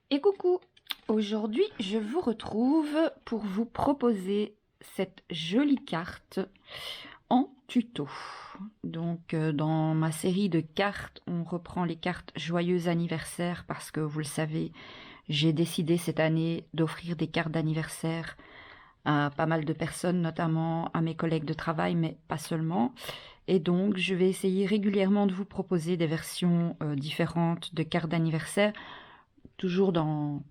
Et coucou! Aujourd'hui, je vous retrouve pour vous proposer cette jolie carte en tuto. Donc, dans ma série de cartes, on reprend les cartes Joyeux anniversaire parce que, vous le savez, j'ai décidé cette année d'offrir des cartes d'anniversaire à pas mal de personnes, notamment à mes collègues de travail, mais pas seulement. Et donc, je vais essayer régulièrement de vous proposer des versions différentes de cartes d'anniversaire, toujours dans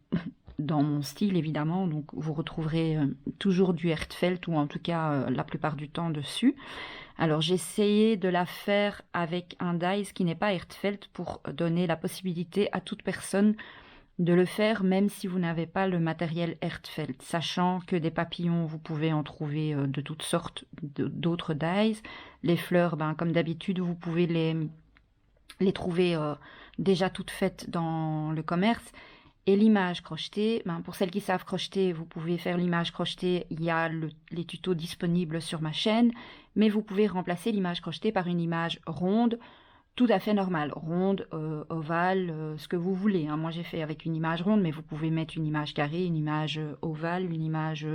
mon style évidemment, donc vous retrouverez toujours du Herzfeld ou en tout cas la plupart du temps dessus. Alors j'ai essayé de la faire avec un dies qui n'est pas Herzfeld pour donner la possibilité à toute personne de le faire même si vous n'avez pas le matériel Herzfeld, sachant que des papillons vous pouvez en trouver de toutes sortes d'autres dies. Les fleurs, ben, comme d'habitude vous pouvez les trouver déjà toutes faites dans le commerce. Et l'image crochetée, ben pour celles qui savent crocheter, vous pouvez faire l'image crochetée, il y a les tutos disponibles sur ma chaîne, mais vous pouvez remplacer l'image crochetée par une image ronde, tout à fait normale, ronde, ovale, ce que vous voulez, hein. Moi j'ai fait avec une image ronde, mais vous pouvez mettre une image carrée, une image ovale, une image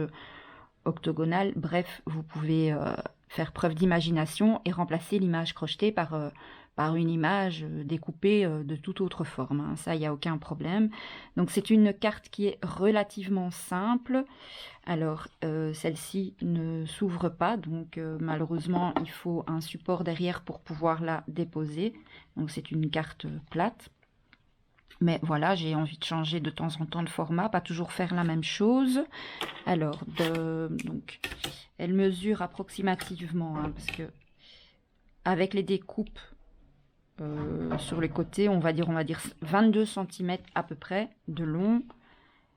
octogonale, bref, vous pouvez faire preuve d'imagination et remplacer l'image crochetée par une image découpée de toute autre forme, hein. Ça, il n'y a aucun problème. Donc c'est une carte qui est relativement simple. Alors celle-ci ne s'ouvre pas, donc malheureusement il faut un support derrière pour pouvoir la déposer. Donc c'est une carte plate. Mais voilà, j'ai envie de changer de temps en temps de format, pas toujours faire la même chose. Alors, donc, elle mesure approximativement, hein, parce que avec les découpes sur les côtés, on va dire 22 cm à peu près de long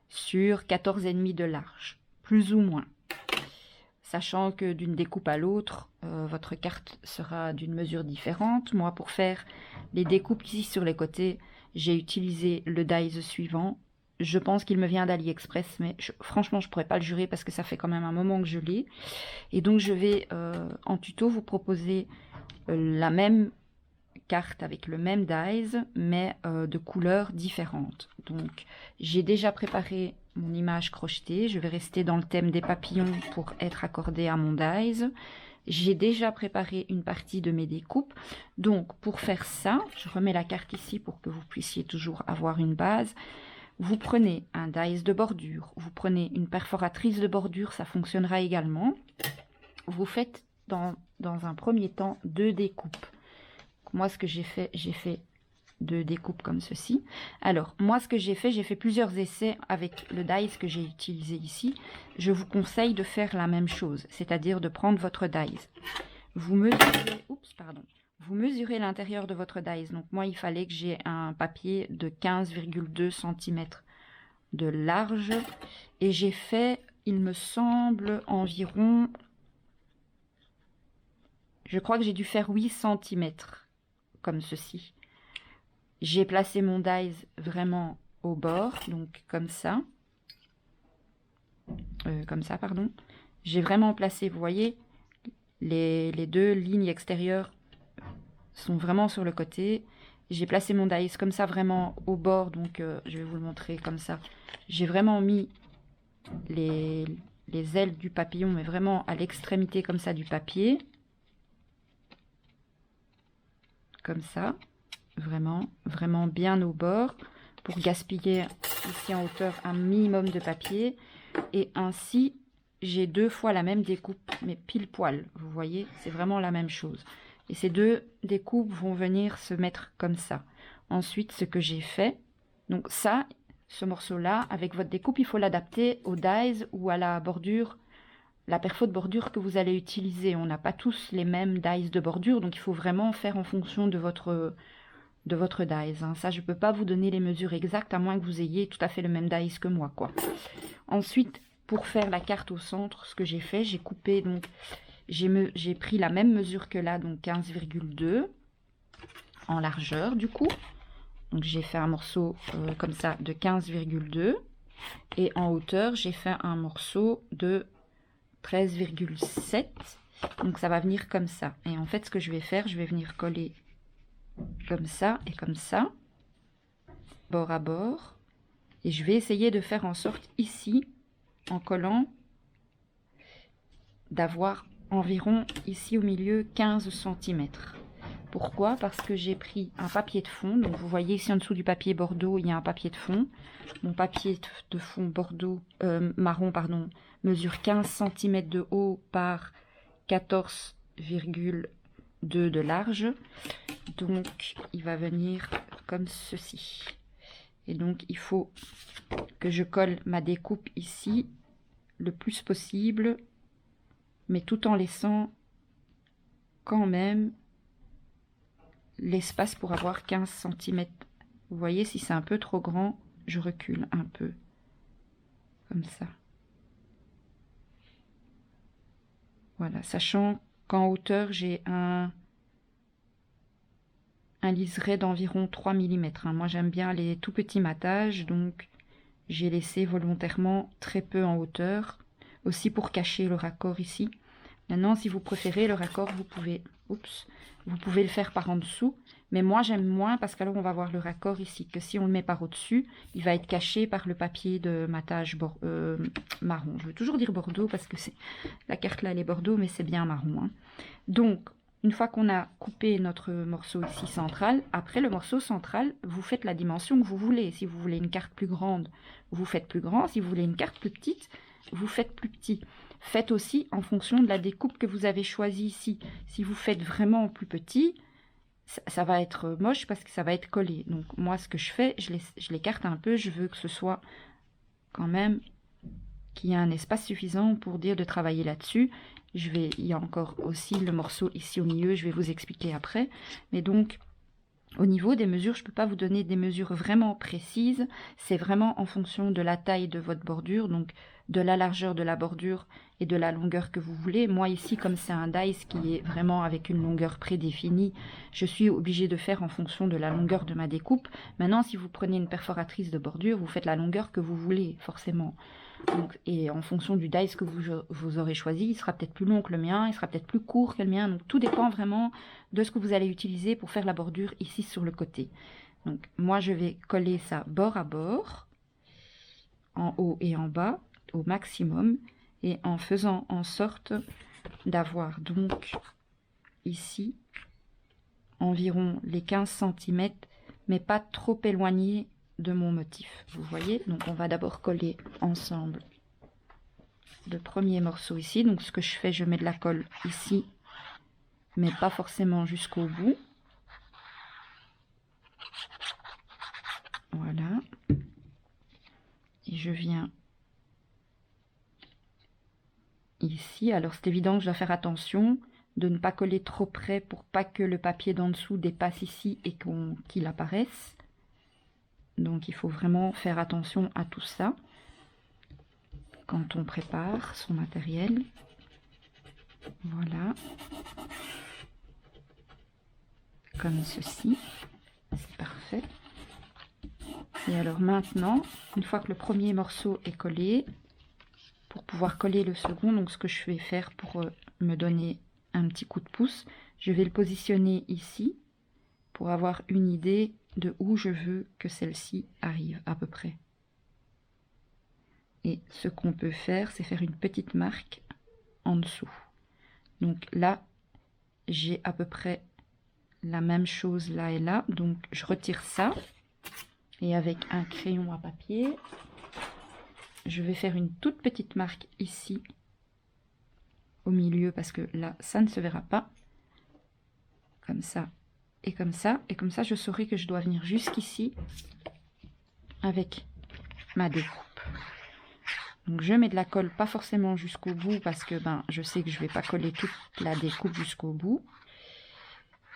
sur 14,5 de large, plus ou moins. Sachant que d'une découpe à l'autre, votre carte sera d'une mesure différente. Moi, pour faire les découpes ici sur les côtés, j'ai utilisé le dies suivant. Je pense qu'il me vient d'AliExpress, mais franchement, je ne pourrais pas le jurer parce que ça fait quand même un moment que je l'ai. Et donc, je vais en tuto vous proposer la même carte avec le même dies, mais de couleurs différentes. Donc, j'ai déjà préparé mon image crochetée. Je vais rester dans le thème des papillons pour être accordée à mon dies. J'ai déjà préparé une partie de mes découpes. Donc, pour faire ça, je remets la carte ici pour que vous puissiez toujours avoir une base. Vous prenez un dies de bordure, vous prenez une perforatrice de bordure, ça fonctionnera également. Vous faites dans un premier temps 2 découpes. Moi, ce que j'ai fait 2 découpes comme ceci. Alors, moi, ce que j'ai fait plusieurs essais avec le dies que j'ai utilisé ici. Je vous conseille de faire la même chose, c'est-à-dire de prendre votre dies. Vous mesurez, vous mesurez l'intérieur de votre dies. Donc, moi, il fallait que j'ai un papier de 15,2 cm de large. Et j'ai fait, il me semble, environ... Je crois que j'ai dû faire 8 cm, comme ceci. J'ai placé mon dies vraiment au bord, donc comme ça. Pardon. J'ai vraiment placé, vous voyez, les 2 lignes extérieures sont vraiment sur le côté. J'ai placé mon dies comme ça, vraiment au bord, donc je vais vous le montrer comme ça. J'ai vraiment mis les ailes du papillon, mais vraiment à l'extrémité comme ça du papier. Comme ça. Vraiment, vraiment bien au bord pour gaspiller ici en hauteur un minimum de papier. Et ainsi, j'ai 2 fois la même découpe, mais pile poil. Vous voyez, c'est vraiment la même chose. Et ces 2 découpes vont venir se mettre comme ça. Ensuite, ce que j'ai fait, donc ça, ce morceau-là, avec votre découpe, il faut l'adapter au dies ou à la bordure, la perfo de bordure que vous allez utiliser. On n'a pas tous les mêmes dies de bordure, donc il faut vraiment faire en fonction de votre dies, hein. Ça, je ne peux pas vous donner les mesures exactes, à moins que vous ayez tout à fait le même dies que moi, quoi. Ensuite, pour faire la carte au centre, ce que j'ai fait, j'ai coupé, donc, j'ai pris la même mesure que là, donc 15,2 en largeur, du coup. Donc, j'ai fait un morceau comme ça de 15,2. Et en hauteur, j'ai fait un morceau de 13,7. Donc, ça va venir comme ça. Et en fait, ce que je vais faire, je vais venir coller comme ça et comme ça, bord à bord, Et je vais essayer de faire en sorte ici, en collant, d'avoir environ ici au milieu 15 cm. Pourquoi? Parce que j'ai pris un papier de fond. Donc vous voyez ici en dessous du papier bordeaux, il y a un papier de fond. Mon papier de fond bordeaux, marron, pardon, mesure 15 cm de haut par 14,2 de large. Donc il va venir comme ceci. Et donc il faut que je colle ma découpe ici le plus possible, mais tout en laissant quand même l'espace pour avoir 15 cm. Vous voyez, si c'est un peu trop grand, je recule un peu, comme ça. Voilà, sachant qu'en hauteur, j'ai un liseré d'environ 3 mm. Moi, j'aime bien les tout petits matages, donc j'ai laissé volontairement très peu en hauteur, aussi pour cacher le raccord ici. Maintenant, si vous préférez le raccord, vous pouvez le faire par en dessous. Mais moi, j'aime moins parce qu'alors on va voir le raccord ici, que si on le met par au-dessus, il va être caché par le papier de matage marron. Je veux toujours dire bordeaux parce que la carte là, elle est bordeaux, mais c'est bien marron. Hein. Donc, une fois qu'on a coupé notre morceau ici central, après le morceau central, vous faites la dimension que vous voulez. Si vous voulez une carte plus grande, vous faites plus grand. Si vous voulez une carte plus petite, vous faites plus petit. Faites aussi en fonction de la découpe que vous avez choisie ici. Si vous faites vraiment plus petit, ça va être moche parce que ça va être collé. Donc moi, ce que je fais, je l'écarte un peu. Je veux que ce soit quand même qu'il y ait un espace suffisant pour dire de travailler là-dessus. Il y a encore aussi le morceau ici au milieu, je vais vous expliquer après. Mais donc, au niveau des mesures, je ne peux pas vous donner des mesures vraiment précises. C'est vraiment en fonction de la taille de votre bordure, donc de la largeur de la bordure et de la longueur que vous voulez. Moi ici, comme c'est un dice qui est vraiment avec une longueur prédéfinie, je suis obligée de faire en fonction de la longueur de ma découpe. Maintenant, si vous prenez une perforatrice de bordure, vous faites la longueur que vous voulez, forcément. Donc, et en fonction du dice que vous aurez choisi, il sera peut-être plus long que le mien, il sera peut-être plus court que le mien. Donc tout dépend vraiment de ce que vous allez utiliser pour faire la bordure ici sur le côté. Donc moi je vais coller ça bord à bord, en haut et en bas, au maximum, et en faisant en sorte d'avoir donc ici environ les 15 cm, mais pas trop éloigné de mon motif. Vous voyez, donc on va d'abord coller ensemble le premier morceau ici. Donc ce que je fais, je mets de la colle ici, mais pas forcément jusqu'au bout. Voilà. Et je viens ici. Alors c'est évident que je dois faire attention de ne pas coller trop près pour pas que le papier d'en dessous dépasse ici et qu'il apparaisse. Donc il faut vraiment faire attention à tout ça quand on prépare son matériel. Voilà. Comme ceci. C'est parfait. Et alors maintenant, une fois que le premier morceau est collé, pour pouvoir coller le second, donc ce que je vais faire pour me donner un petit coup de pouce, je vais le positionner ici pour avoir une idée de où je veux que celle-ci arrive à peu près. Et ce qu'on peut faire, c'est faire une petite marque en dessous. Donc là, j'ai à peu près la même chose là et là. Donc je retire ça. Et avec un crayon à papier, je vais faire une toute petite marque ici, au milieu, parce que là, ça ne se verra pas. Comme ça et comme ça. Et comme ça, je saurai que je dois venir jusqu'ici avec ma découpe. Donc je mets de la colle, pas forcément jusqu'au bout, parce que je sais que je ne vais pas coller toute la découpe jusqu'au bout.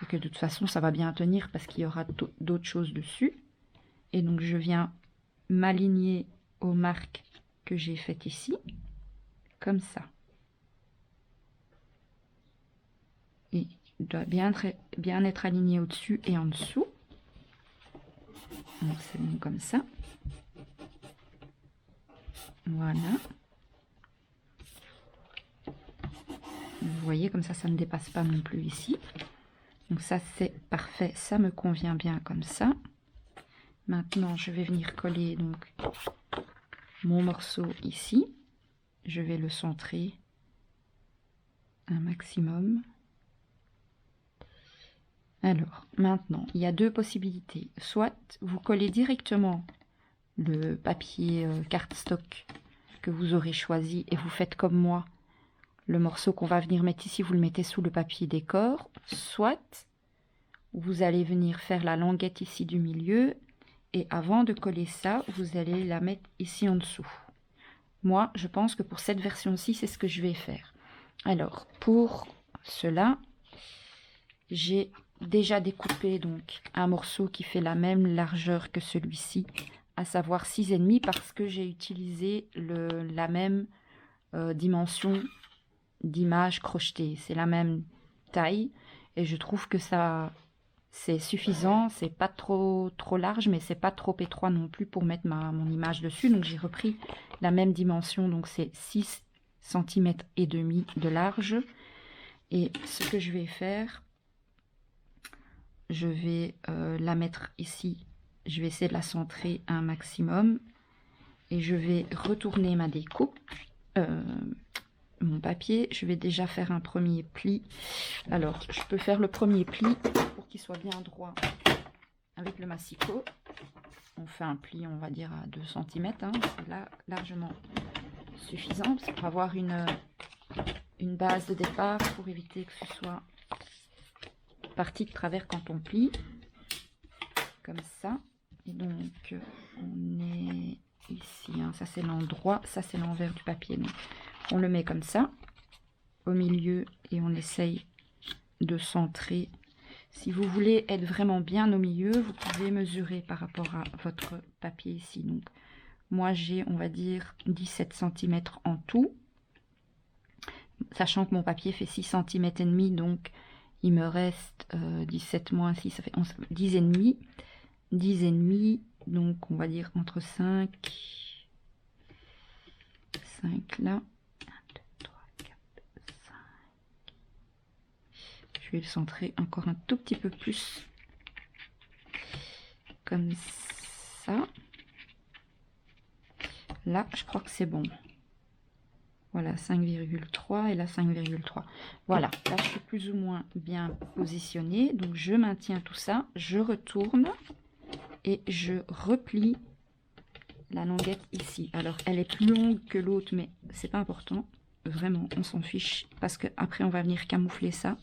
Et que de toute façon, ça va bien tenir parce qu'il y aura d'autres choses dessus. Et donc je viens m'aligner aux marques que j'ai faites ici, comme ça. Et il doit bien être aligné au-dessus et en dessous. Donc c'est bon comme ça. Voilà. Vous voyez, comme ça, ça ne dépasse pas non plus ici. Donc ça, c'est parfait. Ça me convient bien comme ça. Maintenant, je vais venir coller donc mon morceau ici. Je vais le centrer un maximum. Alors, maintenant, il y a deux possibilités. Soit vous collez directement le papier cardstock que vous aurez choisi et vous faites comme moi. Le morceau qu'on va venir mettre ici, vous le mettez sous le papier décor. Soit vous allez venir faire la languette ici du milieu. Et avant de coller ça, vous allez la mettre ici en dessous. Moi, je pense que pour cette version-ci, c'est ce que je vais faire. Alors, pour cela, j'ai déjà découpé donc un morceau qui fait la même largeur que celui-ci, à savoir 6,5 parce que j'ai utilisé la même dimension d'image crochetée. C'est la même taille et je trouve que ça c'est suffisant. C'est pas trop large, mais c'est pas trop étroit non plus pour mettre mon image dessus. Donc j'ai repris la même dimension, donc c'est 6 cm et demi de large. Et ce que je vais faire, je vais la mettre ici. Je vais essayer de la centrer un maximum et je vais retourner ma découpe, mon papier. Je vais déjà faire un premier pli. Alors, je peux faire le premier pli pour qu'il soit bien droit avec le massicot. On fait un pli, on va dire à 2 cm. Hein. C'est là largement suffisant pour avoir une base de départ pour éviter que ce soit partie de travers quand on plie. Comme ça. Et donc, on est ici. Hein. Ça, c'est l'endroit. Ça, c'est l'envers du papier. Donc, on le met comme ça, au milieu, et on essaye de centrer. Si vous voulez être vraiment bien au milieu, vous pouvez mesurer par rapport à votre papier ici. Donc, moi, j'ai, on va dire, 17 cm en tout. Sachant que mon papier fait 6 cm et demi, donc il me reste 17 moins 6, ça fait 11, 10 et demi. 10 et demi, donc on va dire entre 5 là. Je vais le centrer encore un tout petit peu plus. Comme ça. Là, je crois que c'est bon. Voilà, 5,3 et là 5,3. Voilà, là je suis plus ou moins bien positionnée. Donc je maintiens tout ça, je retourne et je replie la languette ici. Alors elle est plus longue que l'autre, mais c'est pas important. Vraiment, on s'en fiche parce que après on va venir camoufler ça.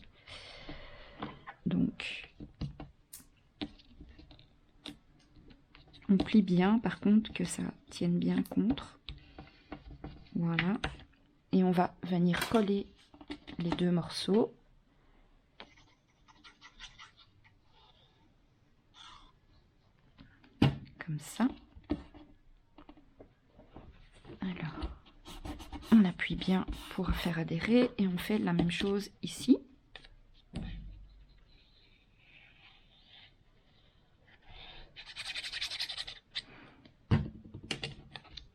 Donc, on plie bien, par contre, que ça tienne bien contre. Voilà. Et on va venir coller les deux morceaux. Comme ça. Alors, on appuie bien pour faire adhérer et on fait la même chose ici.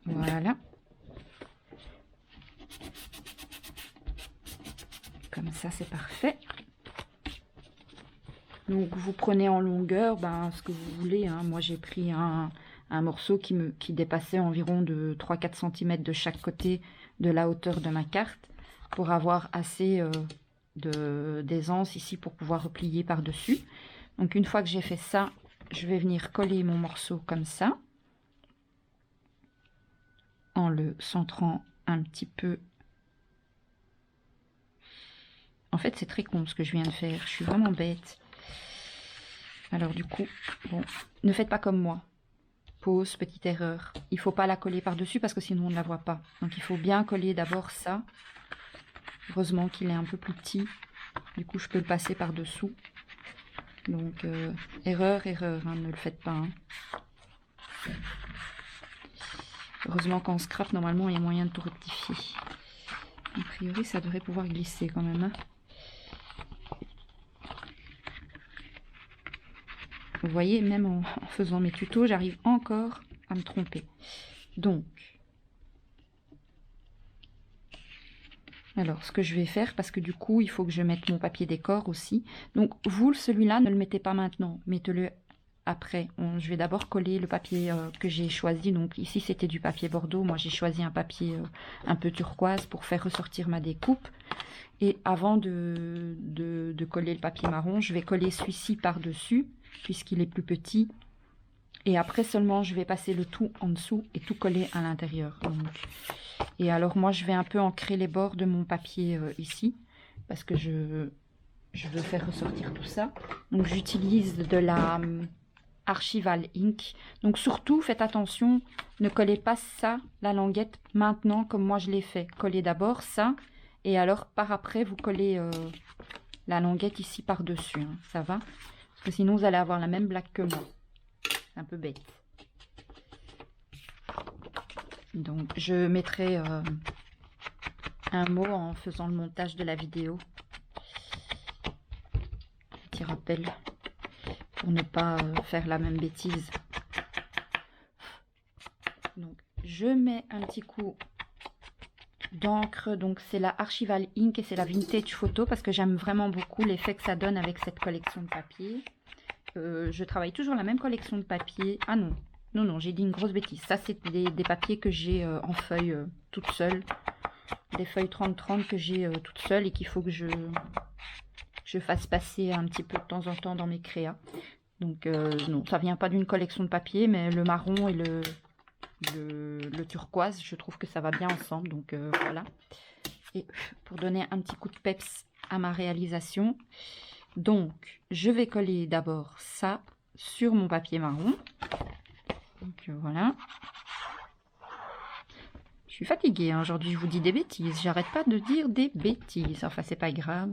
Voilà. Comme ça, c'est parfait. Donc, vous prenez en longueur ce que vous voulez. Hein. Moi, j'ai pris un morceau qui dépassait environ de 3-4 cm de chaque côté de la hauteur de ma carte pour avoir assez d'aisance ici pour pouvoir replier par-dessus. Donc, une fois que j'ai fait ça, je vais venir coller mon morceau comme ça, en le centrant un petit peu. En fait, c'est très con ce que je viens de faire. Je suis vraiment bête. Alors du coup, bon, ne faites pas comme moi. Pause, petite erreur. Il ne faut pas la coller par-dessus parce que sinon on ne la voit pas. Donc il faut bien coller d'abord ça. Heureusement qu'il est un peu plus petit. Du coup, je peux le passer par-dessous. Donc, erreur, hein, ne le faites pas. Hein. Heureusement qu'en scrap, normalement, il y a moyen de tout rectifier. A priori, ça devrait pouvoir glisser quand même. Hein. Vous voyez, même en faisant mes tutos, j'arrive encore à me tromper. Donc, alors, ce que je vais faire, parce que du coup, il faut que je mette mon papier décor aussi. Donc, vous, celui-là, ne le mettez pas maintenant. Mettez-le après. Je vais d'abord coller le papier que j'ai choisi. Donc ici c'était du papier Bordeaux. Moi j'ai choisi un papier un peu turquoise pour faire ressortir ma découpe. Et avant de coller le papier marron, je vais coller celui-ci par-dessus puisqu'il est plus petit. Et après seulement je vais passer le tout en dessous et tout coller à l'intérieur. Et alors moi je vais un peu ancrer les bords de mon papier ici parce que je veux faire ressortir tout ça. Donc j'utilise de la Archival Ink. Donc surtout faites attention, ne collez pas ça, la languette, maintenant comme moi je l'ai fait. Collez d'abord ça et alors par après vous collez la languette ici par-dessus. Hein. Ça va? Parce que sinon vous allez avoir la même blague que moi. C'est un peu bête. Donc je mettrai un mot en faisant le montage de la vidéo. Petit rappel pour ne pas faire la même bêtise. Donc je mets un petit coup d'encre. Donc c'est la Archival Ink et c'est la Vintage Photo parce que j'aime vraiment beaucoup l'effet que ça donne avec cette collection de papier. Je travaille toujours la même collection de papier. Ah non, non, j'ai dit une grosse bêtise. Ça, c'est des papiers que j'ai en feuilles toute seule. Des feuilles 30-30 que j'ai toute seule et qu'il faut que je fasse passer un petit peu de temps en temps dans mes créas. Donc non, ça vient pas d'une collection de papier, mais le marron et le turquoise, je trouve que ça va bien ensemble. Donc voilà. Et pour donner un petit coup de peps à ma réalisation... Donc, je vais coller d'abord ça sur mon papier marron. Donc, voilà. Je suis fatiguée hein, aujourd'hui, je vous dis des bêtises. J'arrête pas de dire des bêtises. Enfin, c'est pas grave.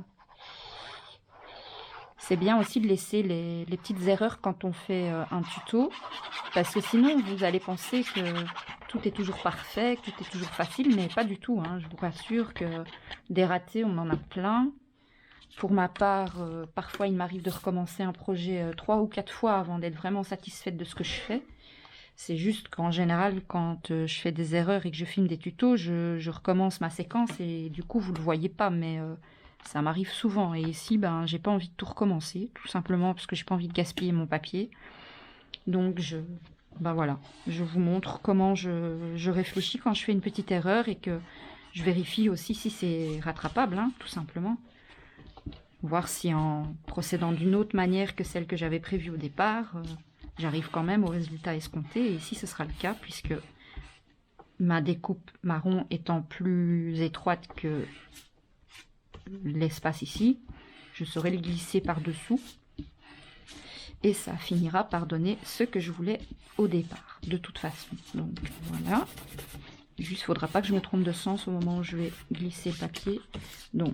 C'est bien aussi de laisser les petites erreurs quand on fait un tuto. Parce que sinon, vous allez penser que tout est toujours parfait, que tout est toujours facile. Mais pas du tout. Hein. Je vous rassure que des ratés, on en a plein. Pour ma part, parfois il m'arrive de recommencer un projet 3 ou 4 fois avant d'être vraiment satisfaite de ce que je fais. C'est juste qu'en général, quand je fais des erreurs et que je filme des tutos, je recommence ma séquence et du coup vous ne le voyez pas, mais ça m'arrive souvent. Et ici, ben, j'ai pas envie de tout recommencer, tout simplement parce que j'ai pas envie de gaspiller mon papier. Donc ben voilà, je vous montre comment je réfléchis quand je fais une petite erreur et que je vérifie aussi si c'est rattrapable, hein, tout simplement. Voir si en procédant d'une autre manière que celle que j'avais prévue au départ, j'arrive quand même au résultat escompté. Et ici, ce sera le cas, puisque ma découpe marron étant plus étroite que l'espace ici, je saurai le glisser par-dessous. Et ça finira par donner ce que je voulais au départ, de toute façon. Donc voilà. Juste, il ne faudra pas que je me trompe de sens au moment où je vais glisser le papier. Donc,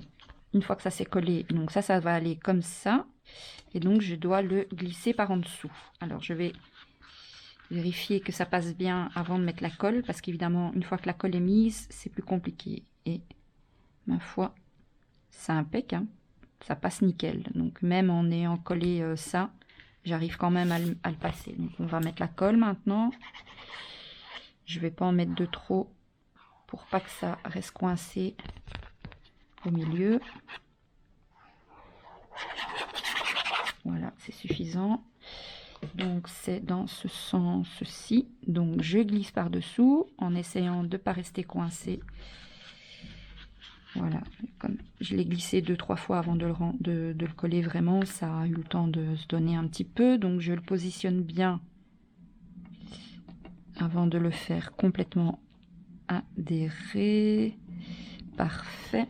une fois que ça s'est collé, donc ça va aller comme ça. Et donc, je dois le glisser par en dessous. Alors, je vais vérifier que ça passe bien avant de mettre la colle. Parce qu'évidemment, une fois que la colle est mise, c'est plus compliqué. Et ma foi, ça impec, hein. Ça passe nickel. Donc, même en ayant collé ça, j'arrive quand même à le passer. Donc, on va mettre la colle maintenant. Je ne vais pas en mettre de trop pour pas que ça reste coincé au milieu. Voilà, c'est suffisant. Donc c'est dans ce sens-ci. Donc je glisse par-dessous en essayant de ne pas rester coincé. Voilà, comme je l'ai glissé 2-3 fois avant de le coller vraiment, ça a eu le temps de se donner un petit peu. Donc je le positionne bien avant de le faire complètement adhérer. Parfait.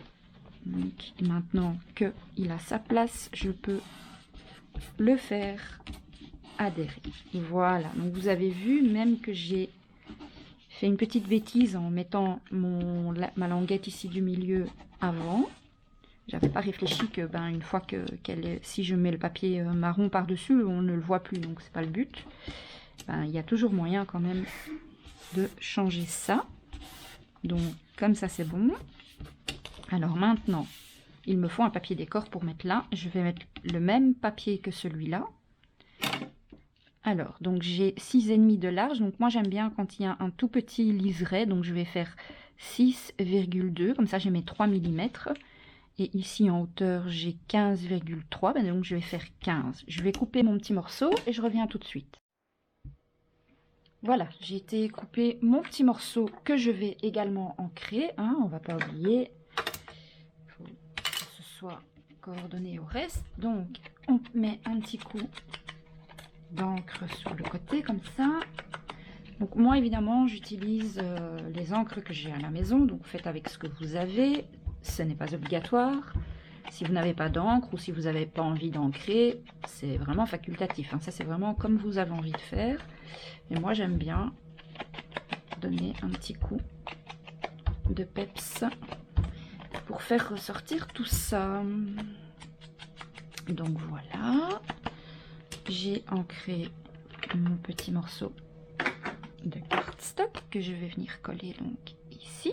Donc maintenant qu'il a sa place, je peux le faire adhérer. Voilà, donc vous avez vu même que j'ai fait une petite bêtise en mettant ma languette ici du milieu avant. J'avais pas réfléchi que une fois si je mets le papier marron par dessus, on ne le voit plus, donc c'est pas le but. Il y a toujours moyen quand même de changer ça. Donc comme ça c'est bon. Alors maintenant, il me faut un papier décor pour mettre là. Je vais mettre le même papier que celui-là. Alors, donc j'ai 6,5 de large. Donc moi j'aime bien quand il y a un tout petit liseré. Donc je vais faire 6,2. Comme ça j'ai mes 3 mm. Et ici en hauteur, j'ai 15,3. Ben donc je vais faire 15. Je vais couper mon petit morceau et je reviens tout de suite. Voilà, j'ai été couper mon petit morceau que je vais également ancrer. Hein, on ne va pas oublier. Il faut que ce soit coordonné au reste. Donc, on met un petit coup d'encre sur le côté comme ça. Donc moi évidemment j'utilise les encres que j'ai à la maison, donc faites avec ce que vous avez, ce n'est pas obligatoire. Si vous n'avez pas d'encre ou si vous n'avez pas envie d'ancrer, c'est vraiment facultatif, hein. Ça c'est vraiment comme vous avez envie de faire. Et moi j'aime bien donner un petit coup de peps pour faire ressortir tout ça. Donc voilà, j'ai ancré mon petit morceau de cardstock que je vais venir coller donc ici.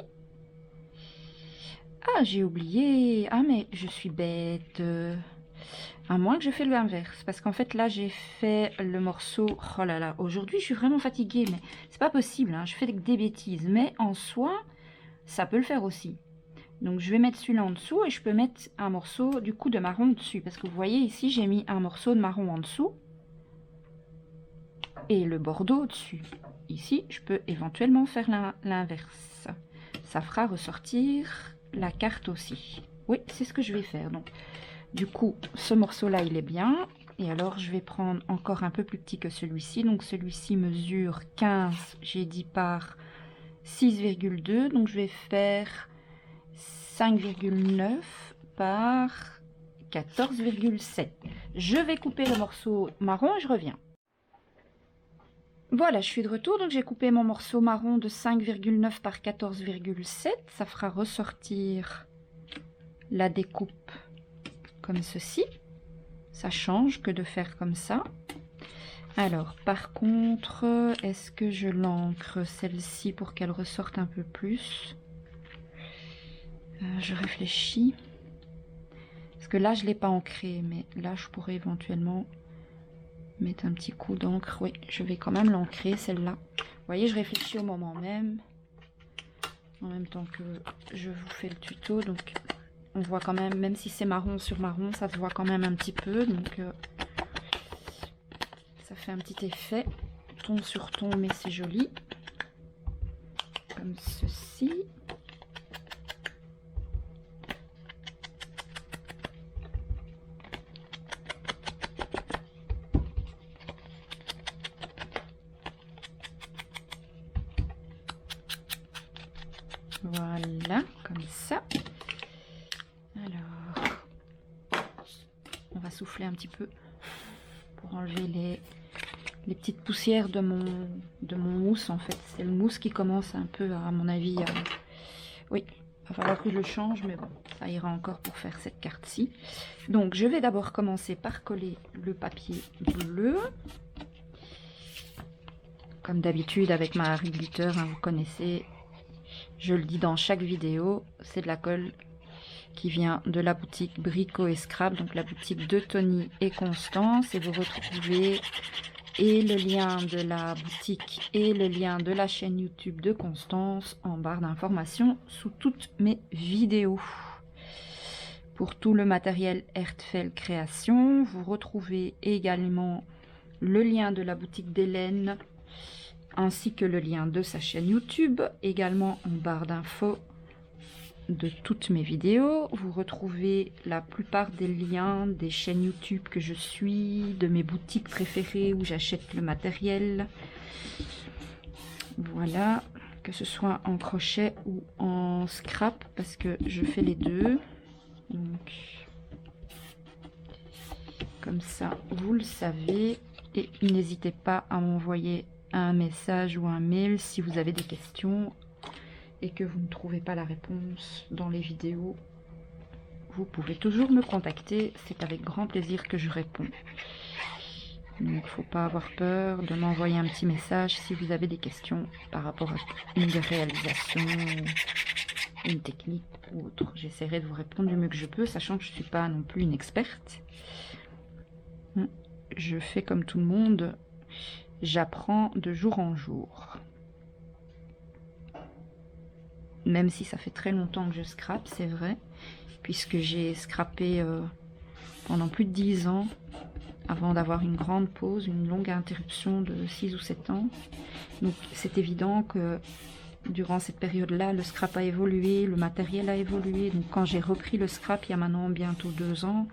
Ah, j'ai oublié. Ah, mais je suis bête. À moins que je fais l'inverse. Parce qu'en fait, là, j'ai fait le morceau... Oh là là, aujourd'hui, je suis vraiment fatiguée. Mais c'est pas possible, hein. Je fais des bêtises. Mais en soi, ça peut le faire aussi. Donc, je vais mettre celui-là en dessous. Et je peux mettre un morceau, du coup, de marron dessus. Parce que vous voyez, ici, j'ai mis un morceau de marron en dessous. Et le bordeaux au-dessus. Ici, je peux éventuellement faire l'inverse. Ça fera ressortir la carte aussi. Oui, c'est ce que je vais faire. Donc, du coup, ce morceau-là, il est bien. Et alors, je vais prendre encore un peu plus petit que celui-ci. Donc, celui-ci mesure 15, j'ai dit par 6,2. Donc, je vais faire 5,9 par 14,7. Je vais couper le morceau marron et je reviens. Voilà, je suis de retour, donc j'ai coupé mon morceau marron de 5,9 par 14,7. Ça fera ressortir la découpe comme ceci. Ça change que de faire comme ça. Alors, par contre, est-ce que je l'encre celle-ci pour qu'elle ressorte un peu plus? Je réfléchis. Parce que là, je ne l'ai pas ancré, mais là, je pourrais éventuellement... mettre un petit coup d'encre. Oui, je vais quand même l'ancrer celle-là. Vous voyez, je réfléchis au moment même. En même temps que je vous fais le tuto. Donc, on voit quand même si c'est marron sur marron, ça se voit quand même un petit peu. Donc, ça fait un petit effet. Ton sur ton, mais c'est joli. Comme ceci. Voilà, comme ça. Alors, on va souffler un petit peu pour enlever les petites poussières de mon mousse. En fait, c'est le mousse qui commence un peu, à mon avis, oui, il va falloir que je le change, mais bon, ça ira encore pour faire cette carte-ci. Donc, je vais d'abord commencer par coller le papier bleu. Comme d'habitude avec ma Harry Glitter, hein, vous connaissez... Je le dis dans chaque vidéo, c'est de la colle qui vient de la boutique Brico et Scrap, donc la boutique de Tony et Constance. Et vous retrouvez et le lien de la boutique et le lien de la chaîne YouTube de Constance en barre d'informations sous toutes mes vidéos. Pour tout le matériel Hertfeld Création, vous retrouvez également le lien de la boutique d'Hélène ainsi que le lien de sa chaîne YouTube, également en barre d'infos de toutes mes vidéos. Vous retrouvez la plupart des liens des chaînes YouTube que je suis, de mes boutiques préférées où j'achète le matériel. Voilà, que ce soit en crochet ou en scrap, parce que je fais les deux. Donc, comme ça, vous le savez. Et n'hésitez pas à m'envoyer un message ou un mail si vous avez des questions et que vous ne trouvez pas la réponse dans les vidéos. Vous pouvez toujours me contacter, c'est avec grand plaisir que je réponds. Donc il ne faut pas avoir peur de m'envoyer un petit message si vous avez des questions par rapport à une réalisation, une technique ou autre. J'essaierai de vous répondre du mieux que je peux, sachant que je ne suis pas non plus une experte. Je fais comme tout le monde. J'apprends de jour en jour. même si ça fait très longtemps que je scrape, c'est vrai, puisque j'ai scrapé pendant plus de 10 ans, avant d'avoir une grande pause, une longue interruption de 6 ou 7 ans. Donc c'est évident que durant cette période-là, le scrap a évolué, le matériel a évolué. Donc quand j'ai repris le scrap il y a maintenant bientôt 2 ans,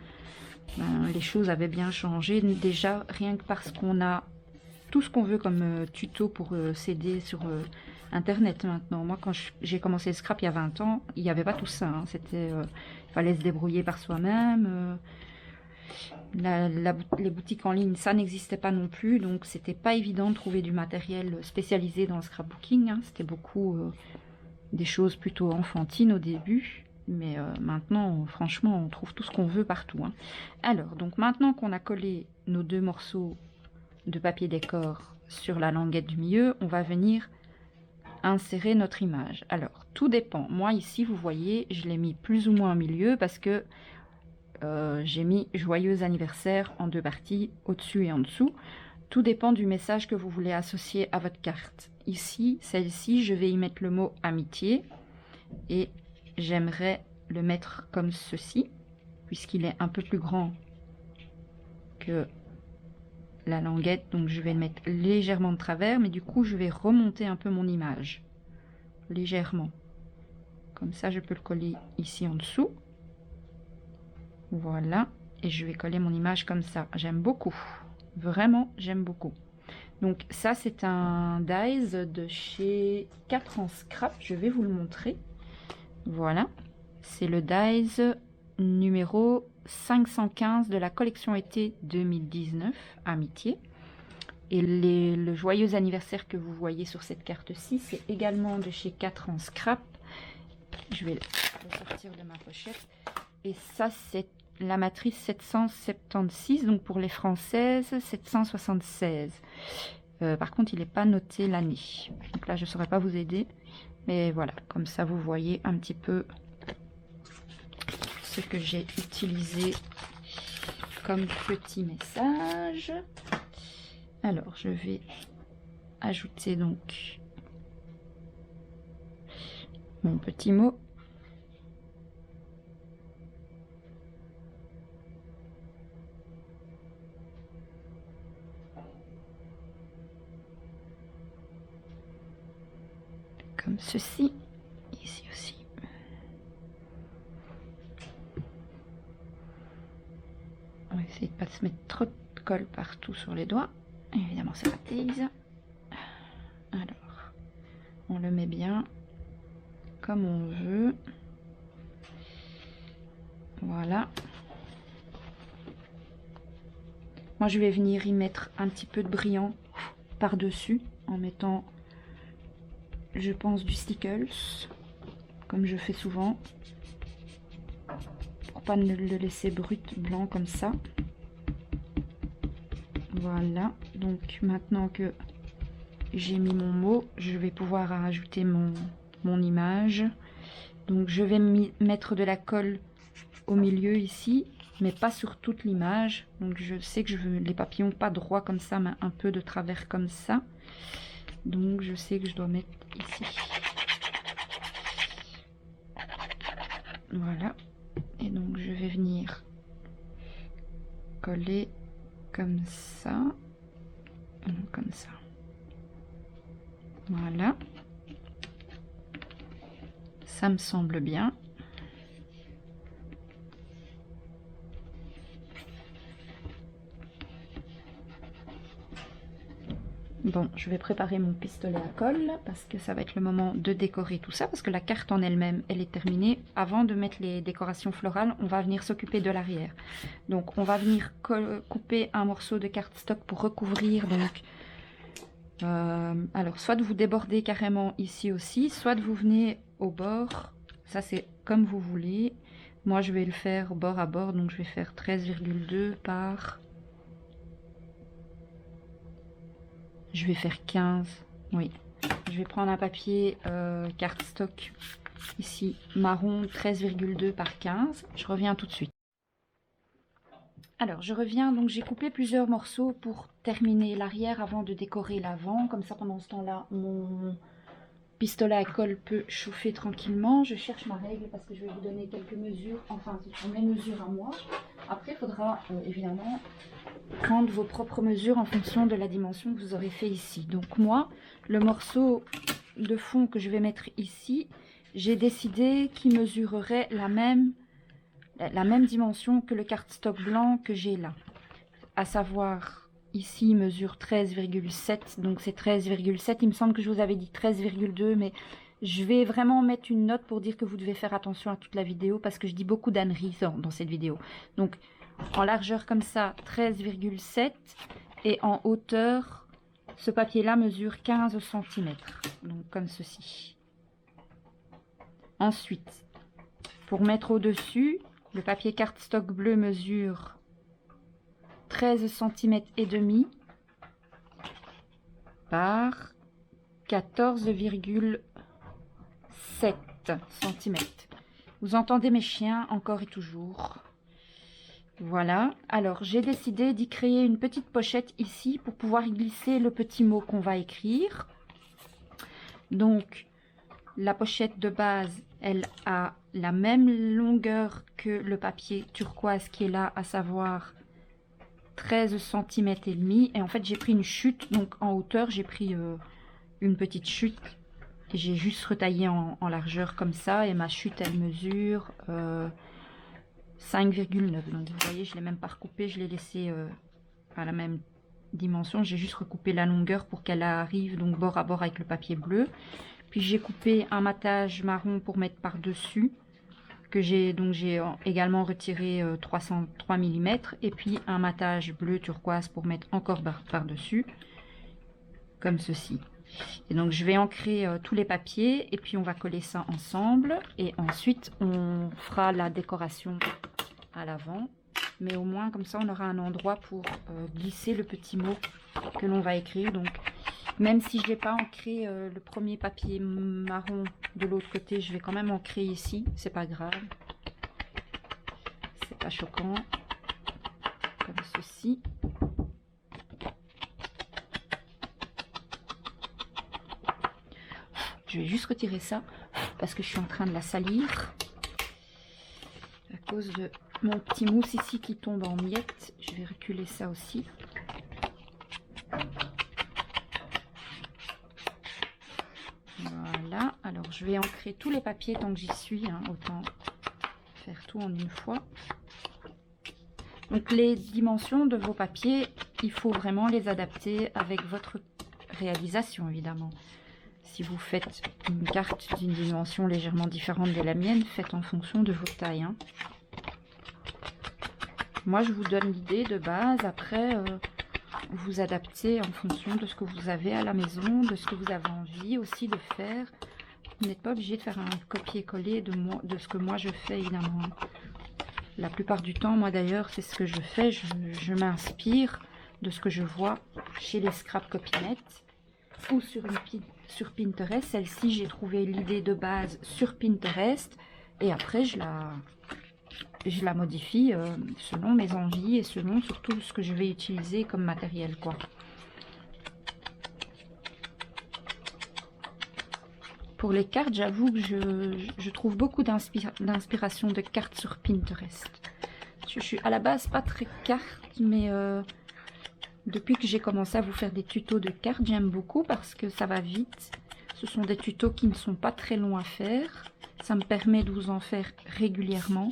ben, les choses avaient bien changé. Déjà, rien que parce qu'on a tout ce qu'on veut comme tuto pour s'aider sur Internet maintenant. Moi, quand j'ai commencé le scrap il y a 20 ans, il n'y avait pas tout ça. Hein. C'était, il fallait se débrouiller par soi-même. Les boutiques en ligne, ça n'existait pas non plus, donc c'était pas évident de trouver du matériel spécialisé dans le scrapbooking. Hein. C'était beaucoup des choses plutôt enfantines au début, mais maintenant, franchement, on trouve tout ce qu'on veut partout. Hein. Alors, donc maintenant qu'on a collé nos 2 morceaux de papier décor sur la languette du milieu, on va venir insérer notre image. Alors, tout dépend. Moi, ici, vous voyez, je l'ai mis plus ou moins au milieu parce que j'ai mis joyeux anniversaire en 2 parties, au-dessus et en dessous. Tout dépend du message que vous voulez associer à votre carte. Ici, celle-ci, je vais y mettre le mot amitié et j'aimerais le mettre comme ceci, puisqu'il est un peu plus grand que la languette, donc je vais le mettre légèrement de travers, mais du coup, je vais remonter un peu mon image, légèrement. Comme ça, je peux le coller ici en dessous. Voilà, et je vais coller mon image comme ça. J'aime beaucoup, vraiment j'aime beaucoup. Donc ça c'est un dies de chez 4 en scrap, je vais vous le montrer. Voilà, c'est le dies numéro 515 de la collection été 2019, Amitié. Et le joyeux anniversaire que vous voyez sur cette carte-ci, c'est également de chez 4 en scrap. Je vais le sortir de ma pochette. Et ça, c'est la matrice 776, donc pour les françaises, 776. Par contre, il n'est pas noté l'année. Donc là, je ne saurais pas vous aider. Mais voilà, comme ça, vous voyez un petit peu ce que j'ai utilisé comme petit message. Alors, je vais ajouter donc mon petit mot. Comme ceci, ici aussi. On va essayer de ne pas se mettre trop de colle partout sur les doigts. Évidemment, c'est raté, Elisa. Alors, on le met bien comme on veut. Voilà. Moi, je vais venir y mettre un petit peu de brillant par-dessus en mettant, je pense, du Stickles, comme je fais souvent, pour pas ne le laisser brut blanc comme ça. Voilà, donc maintenant que j'ai mis mon mot, je vais pouvoir ajouter mon image. Donc je vais mettre de la colle au milieu ici, mais pas sur toute l'image. Donc je sais que je veux les papillons pas droits comme ça, mais un peu de travers comme ça. Donc je sais que je dois mettre ici. Voilà. Et donc je vais venir coller comme ça. Comme ça. Voilà. Ça me semble bien. Bon, je vais préparer mon pistolet à colle parce que ça va être le moment de décorer tout ça, parce que la carte en elle-même, elle est terminée. Avant de mettre les décorations florales, on va venir s'occuper de l'arrière. Donc, on va venir couper un morceau de cardstock pour recouvrir. Donc, alors, soit vous débordez carrément ici aussi, soit vous venez au bord. Ça, c'est comme vous voulez. Moi, je vais le faire bord à bord, donc je vais faire 13,2 par... Je vais faire 15, oui. Je vais prendre un papier cardstock, ici, marron, 13,2 par 15. Je reviens tout de suite. Alors, je reviens, donc j'ai coupé plusieurs morceaux pour terminer l'arrière avant de décorer l'avant. Comme ça, pendant ce temps-là, pistolet à colle peut chauffer tranquillement. Je cherche ma règle parce que je vais vous donner quelques mesures, enfin ce sont mes mesures à moi. Après il faudra évidemment prendre vos propres mesures en fonction de la dimension que vous aurez fait ici. Donc moi, le morceau de fond que je vais mettre ici, j'ai décidé qu'il mesurerait la même dimension que le cardstock blanc que j'ai là. À savoir, ici il mesure 13,7, donc c'est 13,7. Il me semble que je vous avais dit 13,2, mais je vais vraiment mettre une note pour dire que vous devez faire attention à toute la vidéo parce que je dis beaucoup d'âneries dans cette vidéo. Donc en largeur comme ça, 13,7 et en hauteur, ce papier-là mesure 15 cm, donc comme ceci. Ensuite, pour mettre au-dessus, le papier cardstock bleu mesure 13 cm et demi par 14,7 cm. Vous entendez mes chiens encore et toujours. Voilà, alors j'ai décidé d'y créer une petite pochette ici pour pouvoir y glisser le petit mot qu'on va écrire. Donc la pochette de base, elle a la même longueur que le papier turquoise qui est là, à savoir 13 cm et demi. Et en fait j'ai pris une chute, donc en hauteur j'ai pris une petite chute et j'ai juste retaillé en largeur comme ça. Et ma chute elle mesure 5,9. Donc vous voyez, je l'ai même pas recoupé, je l'ai laissé à la même dimension. J'ai juste recoupé la longueur pour qu'elle arrive donc bord à bord avec le papier bleu. Puis j'ai coupé un matage marron pour mettre par dessus, que j'ai également retiré 3 mm, et puis un matage bleu turquoise pour mettre encore par dessus, comme ceci. Et donc je vais ancrer tous les papiers et puis on va coller ça ensemble et ensuite on fera la décoration à l'avant, mais au moins comme ça on aura un endroit pour glisser le petit mot que l'on va écrire. Donc même si je n'ai pas ancré le premier papier marron de l'autre côté, je vais quand même ancrer ici, c'est pas grave, c'est pas choquant, comme ceci. Je vais juste retirer ça parce que je suis en train de la salir à cause de mon petit mousse ici qui tombe en miettes. Je vais reculer ça aussi. Voilà, alors je vais ancrer tous les papiers tant que j'y suis, hein, autant faire tout en une fois. Donc les dimensions de vos papiers, il faut vraiment les adapter avec votre réalisation évidemment. Si vous faites une carte d'une dimension légèrement différente de la mienne, faites en fonction de vos tailles, hein. Moi, je vous donne l'idée de base. Après, vous adaptez en fonction de ce que vous avez à la maison, de ce que vous avez envie aussi de faire. Vous n'êtes pas obligé de faire un copier-coller de ce que moi je fais, évidemment. La plupart du temps, moi d'ailleurs, c'est ce que je fais. Je m'inspire de ce que je vois chez les scrap copynet ou sur Pinterest. Celle-ci, j'ai trouvé l'idée de base sur Pinterest et après je la modifie selon mes envies et selon surtout ce que je vais utiliser comme matériel, quoi. Pour les cartes, j'avoue que je trouve beaucoup d'inspiration de cartes sur Pinterest. Je suis à la base pas très carte, mais depuis que j'ai commencé à vous faire des tutos de cartes, j'aime beaucoup parce que ça va vite. Ce sont des tutos qui ne sont pas très longs à faire. Ça me permet de vous en faire régulièrement.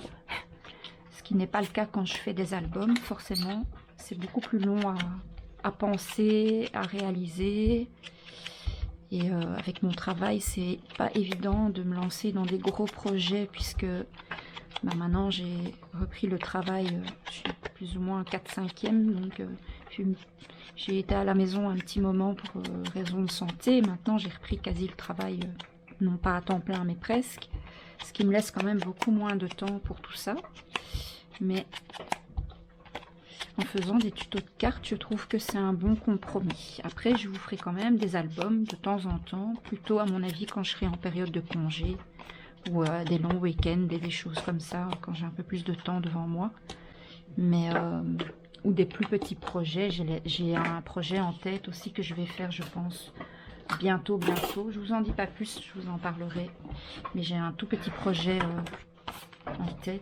Ce qui n'est pas le cas quand je fais des albums, forcément. C'est beaucoup plus long à penser, à réaliser. Et avec mon travail, c'est pas évident de me lancer dans des gros projets puisque maintenant j'ai repris le travail, je suis plus ou moins 4/5e, donc j'ai été à la maison un petit moment pour raison de santé. Maintenant j'ai repris quasi le travail, non pas à temps plein mais presque, ce qui me laisse quand même beaucoup moins de temps pour tout ça. Mais en faisant des tutos de cartes, je trouve que c'est un bon compromis. Après, je vous ferai quand même des albums de temps en temps, plutôt à mon avis quand je serai en période de congé, ou des longs week-ends, des choses comme ça, quand j'ai un peu plus de temps devant moi. Mais, ou des plus petits projets, j'ai un projet en tête aussi que je vais faire, je pense, bientôt, bientôt. Je vous en dis pas plus, je vous en parlerai. Mais j'ai un tout petit projet en tête.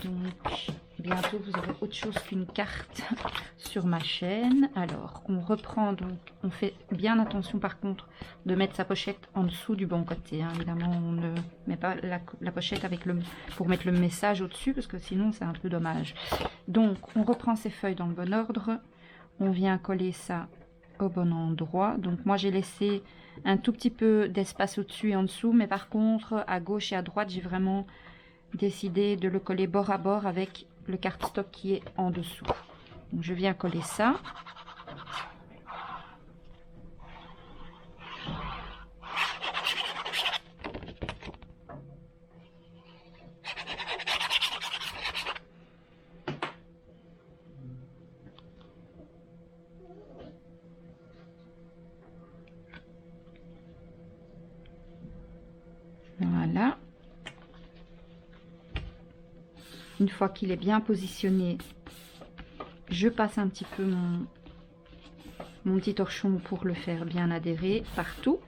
Donc, bientôt, vous aurez autre chose qu'une carte sur ma chaîne. Alors, on reprend, donc, on fait bien attention par contre de mettre sa pochette en dessous du bon côté. Hein. Évidemment, on ne met pas la pochette avec pour mettre le message au-dessus, parce que sinon, c'est un peu dommage. Donc, on reprend ses feuilles dans le bon ordre. On vient coller ça au bon endroit. Donc, moi, j'ai laissé un tout petit peu d'espace au-dessus et en dessous, mais par contre, à gauche et à droite, j'ai vraiment décidé de le coller bord à bord avec le cardstock qui est en dessous. Donc je viens coller ça. Voilà. Une fois qu'il est bien positionné, je passe un petit peu mon petit torchon pour le faire bien adhérer partout,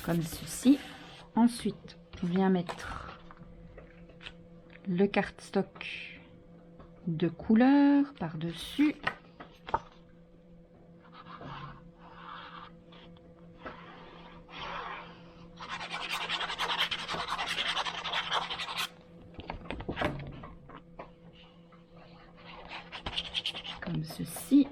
comme ceci. Ensuite, on vient mettre le cardstock de couleur par-dessus. Comme ceci.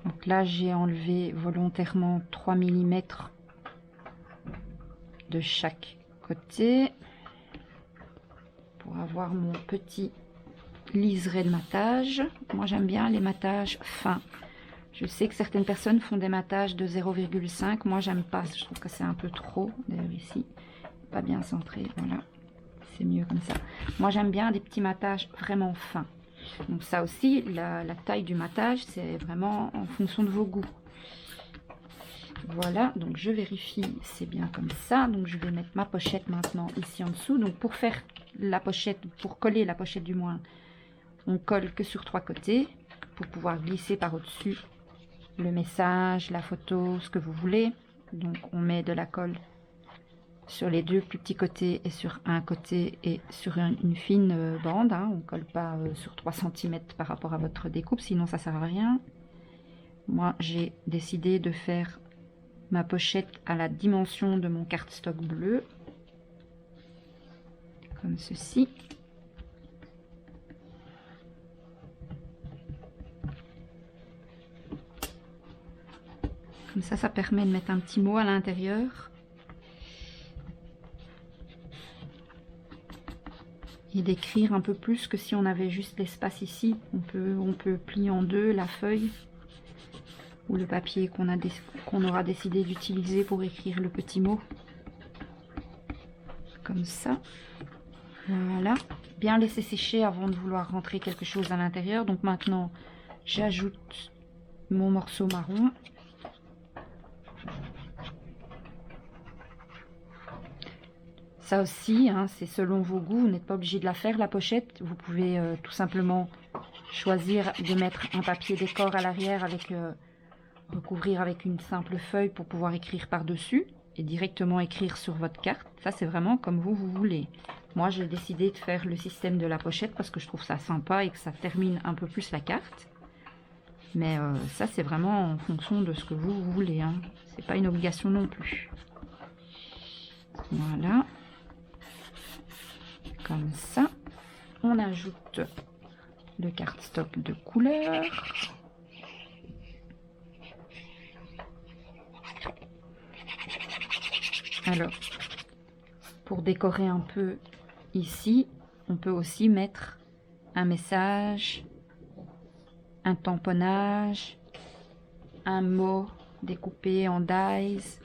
Donc là, j'ai enlevé volontairement 3 mm de chaque côté pour avoir mon petit liseré de matage. Moi, j'aime bien les matages fins. Je sais que certaines personnes font des matages de 0,5. Moi, j'aime pas. Je trouve que c'est un peu trop. D'ailleurs, ici, pas bien centré. Voilà. C'est mieux comme ça. Moi, j'aime bien des petits matages vraiment fins. Donc ça aussi, la taille du matage, c'est vraiment en fonction de vos goûts. Voilà, donc je vérifie, c'est bien comme ça. Donc je vais mettre ma pochette maintenant ici en dessous. Donc pour faire la pochette, pour coller la pochette du moins, on colle que sur 3 côtés pour pouvoir glisser par au-dessus le message, la photo, ce que vous voulez. Donc on met de la colle sur les 2 plus petits côtés et sur un côté et sur une fine bande. Hein. On ne colle pas sur 3 cm par rapport à votre découpe, sinon ça ne sert à rien. Moi, j'ai décidé de faire ma pochette à la dimension de mon cardstock bleu. Comme ceci. Comme ça, ça permet de mettre un petit mot à l'intérieur. Et d'écrire un peu plus que si on avait juste l'espace ici. On peut plier en deux la feuille ou le papier qu'on aura décidé d'utiliser pour écrire le petit mot. Comme ça. Voilà. Bien laisser sécher avant de vouloir rentrer quelque chose à l'intérieur. Donc maintenant, j'ajoute mon morceau marron. Ça aussi, hein, c'est selon vos goûts, vous n'êtes pas obligé de la faire, la pochette. Vous pouvez tout simplement choisir de mettre un papier décor à l'arrière avec recouvrir avec une simple feuille pour pouvoir écrire par-dessus et directement écrire sur votre carte. Ça, c'est vraiment comme vous voulez. Moi, j'ai décidé de faire le système de la pochette parce que je trouve ça sympa et que ça termine un peu plus la carte. Mais ça, c'est vraiment en fonction de ce que vous voulez. Hein. C'est pas une obligation non plus. Voilà. Comme ça, on ajoute le cardstock de couleur. Alors, pour décorer un peu ici, on peut aussi mettre un message, un tamponnage, un mot découpé en dies.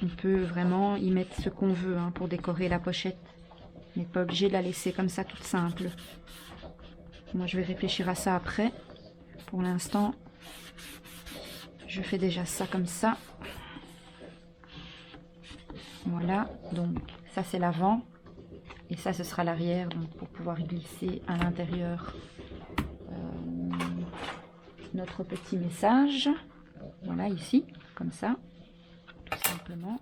On peut vraiment y mettre ce qu'on veut hein, pour décorer la pochette. On n'est pas obligé de la laisser comme ça toute simple. Moi je vais réfléchir à ça après. Pour l'instant, je fais déjà ça comme ça. Voilà, donc ça c'est l'avant. Et ça ce sera l'arrière, donc pour pouvoir glisser à l'intérieur notre petit message. Voilà, ici, comme ça, tout simplement.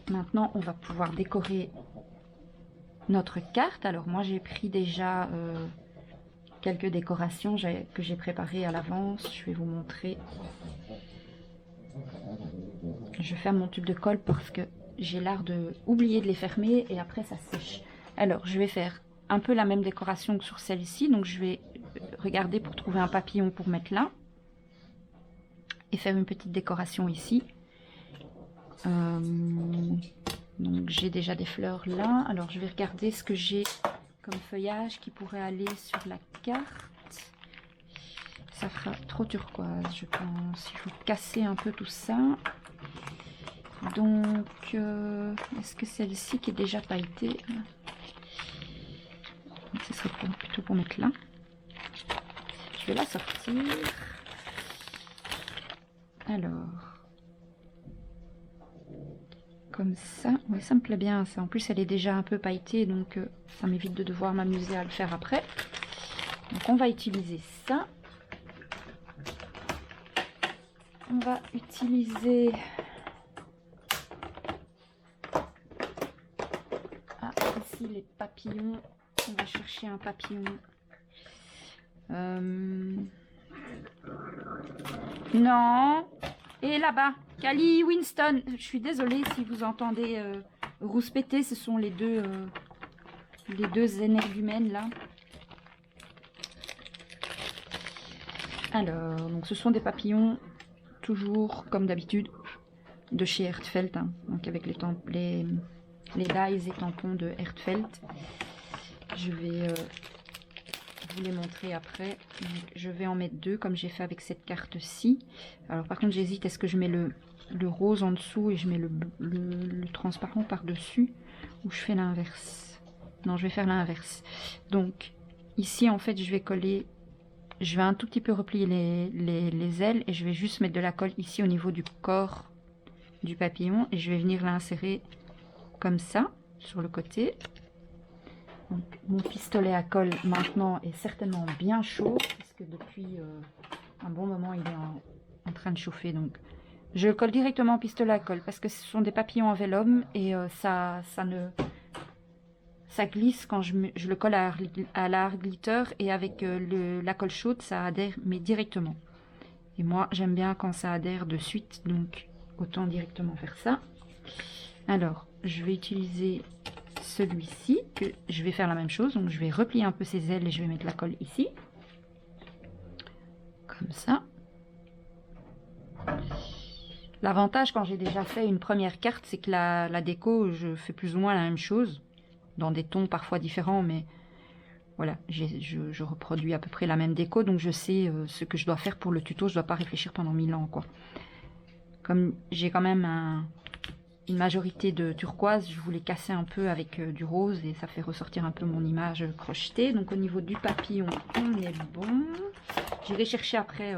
Maintenant, on va pouvoir décorer notre carte. Alors moi, j'ai pris déjà quelques décorations que j'ai préparées à l'avance. Je vais vous montrer. Je ferme mon tube de colle parce que j'ai l'art de oublier de les fermer et après ça sèche. Alors, je vais faire un peu la même décoration que sur celle-ci. Donc, je vais regarder pour trouver un papillon pour mettre là. Et faire une petite décoration ici. Donc, j'ai déjà des fleurs là. Alors, je vais regarder ce que j'ai comme feuillage qui pourrait aller sur la carte. Ça fera trop turquoise, je pense. Il faut casser un peu tout ça. Donc, est-ce que celle-ci qui est déjà pailletée, ce serait plutôt pour mettre là. Je vais la sortir. Alors, comme ça. Oui, ça me plaît bien ça. En plus, elle est déjà un peu pailletée, donc ça m'évite de devoir m'amuser à le faire après. Donc, on va utiliser ça. On va utiliser... Ah, ici les papillons. On va chercher un papillon. Non. Et là-bas, Cali, Winston. Je suis désolée si vous entendez rouspéter. Ce sont les deux énergumènes là. Alors, donc ce sont des papillons, toujours comme d'habitude, de chez Hertfeld. Hein, donc avec les dies et tampons de Hertfeld. Je vais vous les montrer après. Donc, je vais en mettre deux comme j'ai fait avec cette carte-ci. Alors par contre j'hésite, est-ce que je mets le rose en dessous et je mets le transparent par-dessus ou je fais l'inverse? Non, je vais faire l'inverse. Donc ici en fait je vais coller, je vais un tout petit peu replier les ailes et je vais juste mettre de la colle ici au niveau du corps du papillon et je vais venir l'insérer comme ça sur le côté. Donc, mon pistolet à colle maintenant est certainement bien chaud parce que depuis un bon moment il est en train de chauffer. Donc je colle directement au pistolet à colle parce que ce sont des papillons en vélum et ça glisse quand je le colle à la hard glitter et avec la colle chaude ça adhère mais directement. Et moi j'aime bien quand ça adhère de suite, donc autant directement faire ça. Alors je vais utiliser celui-ci, que je vais faire la même chose, donc je vais replier un peu ses ailes et je vais mettre la colle ici, comme ça. L'avantage quand j'ai déjà fait une première carte, c'est que la déco, je fais plus ou moins la même chose, dans des tons parfois différents, mais voilà, je reproduis à peu près la même déco, donc je sais ce que je dois faire pour le tuto, je dois pas réfléchir pendant 1000 ans, quoi. Comme j'ai quand même une majorité de turquoise, je voulais casser un peu avec du rose et ça fait ressortir un peu mon image crochetée. Donc au niveau du papillon, on est bon. J'irai chercher après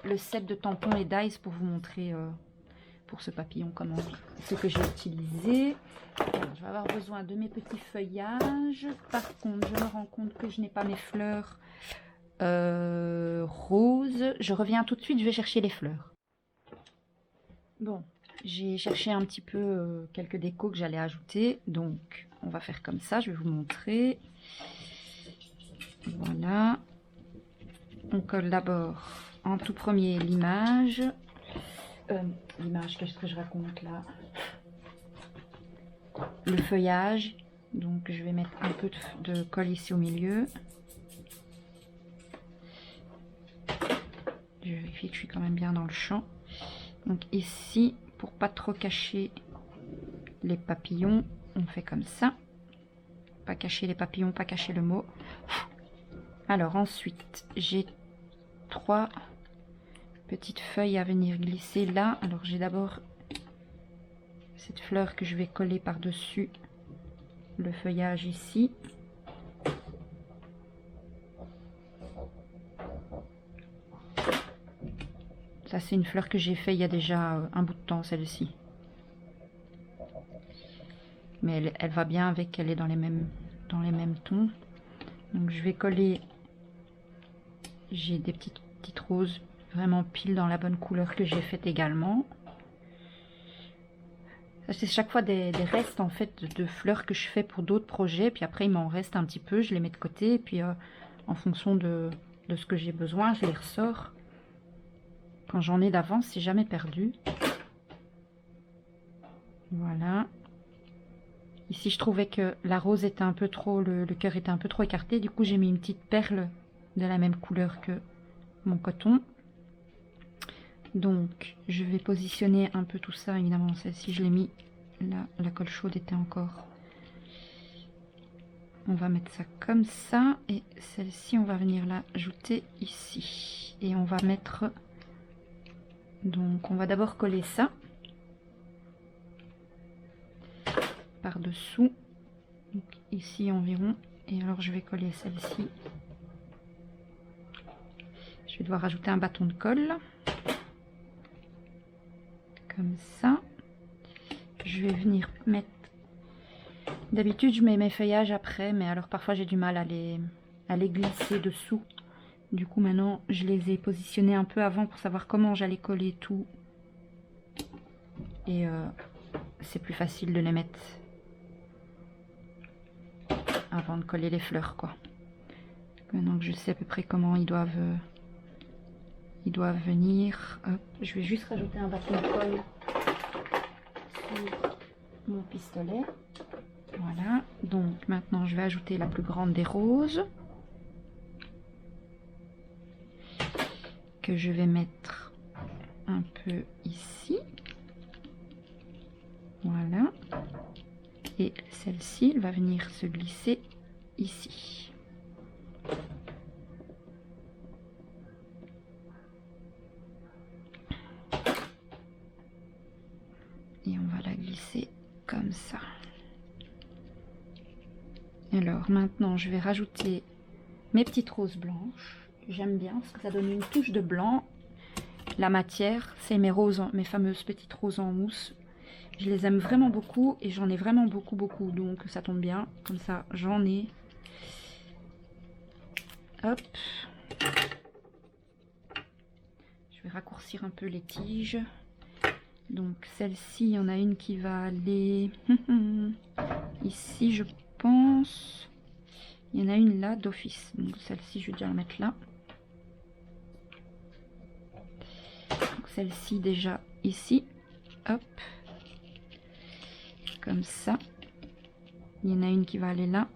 le set de tampons et dies pour vous montrer pour ce papillon comment ce que j'ai utilisé. Alors, je vais avoir besoin de mes petits feuillages. Par contre, je me rends compte que je n'ai pas mes fleurs roses. Je reviens tout de suite, je vais chercher les fleurs. Bon. J'ai cherché un petit peu quelques décos que j'allais ajouter. Donc, on va faire comme ça. Je vais vous montrer. Voilà. On colle d'abord en tout premier l'image. L'image, qu'est-ce que je raconte là? Le feuillage. Donc, je vais mettre un peu de colle ici au milieu. Je vérifie que je suis quand même bien dans le champ. Donc, ici... Pour pas trop cacher les papillons, on fait comme ça. Pas cacher les papillons, pas cacher le mot. Alors ensuite, j'ai 3 petites feuilles à venir glisser là. Alors j'ai d'abord cette fleur que je vais coller par-dessus le feuillage ici. Ça, c'est une fleur que j'ai fait il y a déjà un bout de temps, celle-ci. Mais elle va bien avec, elle est dans les mêmes tons. Donc, je vais coller j'ai des petites roses vraiment pile dans la bonne couleur que j'ai faite également. C'est chaque fois des restes en fait de fleurs que je fais pour d'autres projets, puis après il m'en reste un petit peu, je les mets de côté, et puis en fonction de ce que j'ai besoin, je les ressors. Quand j'en ai d'avance, c'est jamais perdu. Voilà. Ici, je trouvais que la rose était un peu trop, le cœur était un peu trop écarté, du coup j'ai mis une petite perle de la même couleur que mon coton. Donc, je vais positionner un peu tout ça, évidemment, celle-ci, je l'ai mis là, la colle chaude était encore. On va mettre ça comme ça, et celle-ci, on va venir la ajouter ici. Et on va mettre, donc, on va d'abord coller ça par-dessous, ici environ, et alors je vais coller celle-ci. Je vais devoir ajouter un bâton de colle. Comme ça. Je vais venir mettre... D'habitude, je mets mes feuillages après, mais alors parfois j'ai du mal à les glisser dessous. Du coup, maintenant, je les ai positionnés un peu avant pour savoir comment j'allais coller tout. Et c'est plus facile de les mettre avant de coller les fleurs, quoi. Maintenant que je sais à peu près comment ils doivent venir. Hop, je vais juste rajouter un bâton de colle sur mon pistolet. Voilà, donc maintenant je vais ajouter la plus grande des roses que je vais mettre un peu ici. Voilà, et celle-ci va venir se glisser ici. Et on va la glisser comme ça. Alors maintenant je vais rajouter mes petites roses blanches. J'aime bien parce que ça donne une touche de blanc. La matière, c'est mes roses, mes fameuses petites roses en mousse. Je les aime vraiment beaucoup et j'en ai vraiment beaucoup, donc ça tombe bien. Comme ça, j'en ai. Hop. Je vais raccourcir un peu les tiges. Donc celle-ci, il y en a une qui va aller ici, je pense. Il y en a une là d'office. Donc celle-ci, je vais déjà la mettre là. Celle-ci déjà ici. Hop. Comme ça. Il y en a une qui va aller là.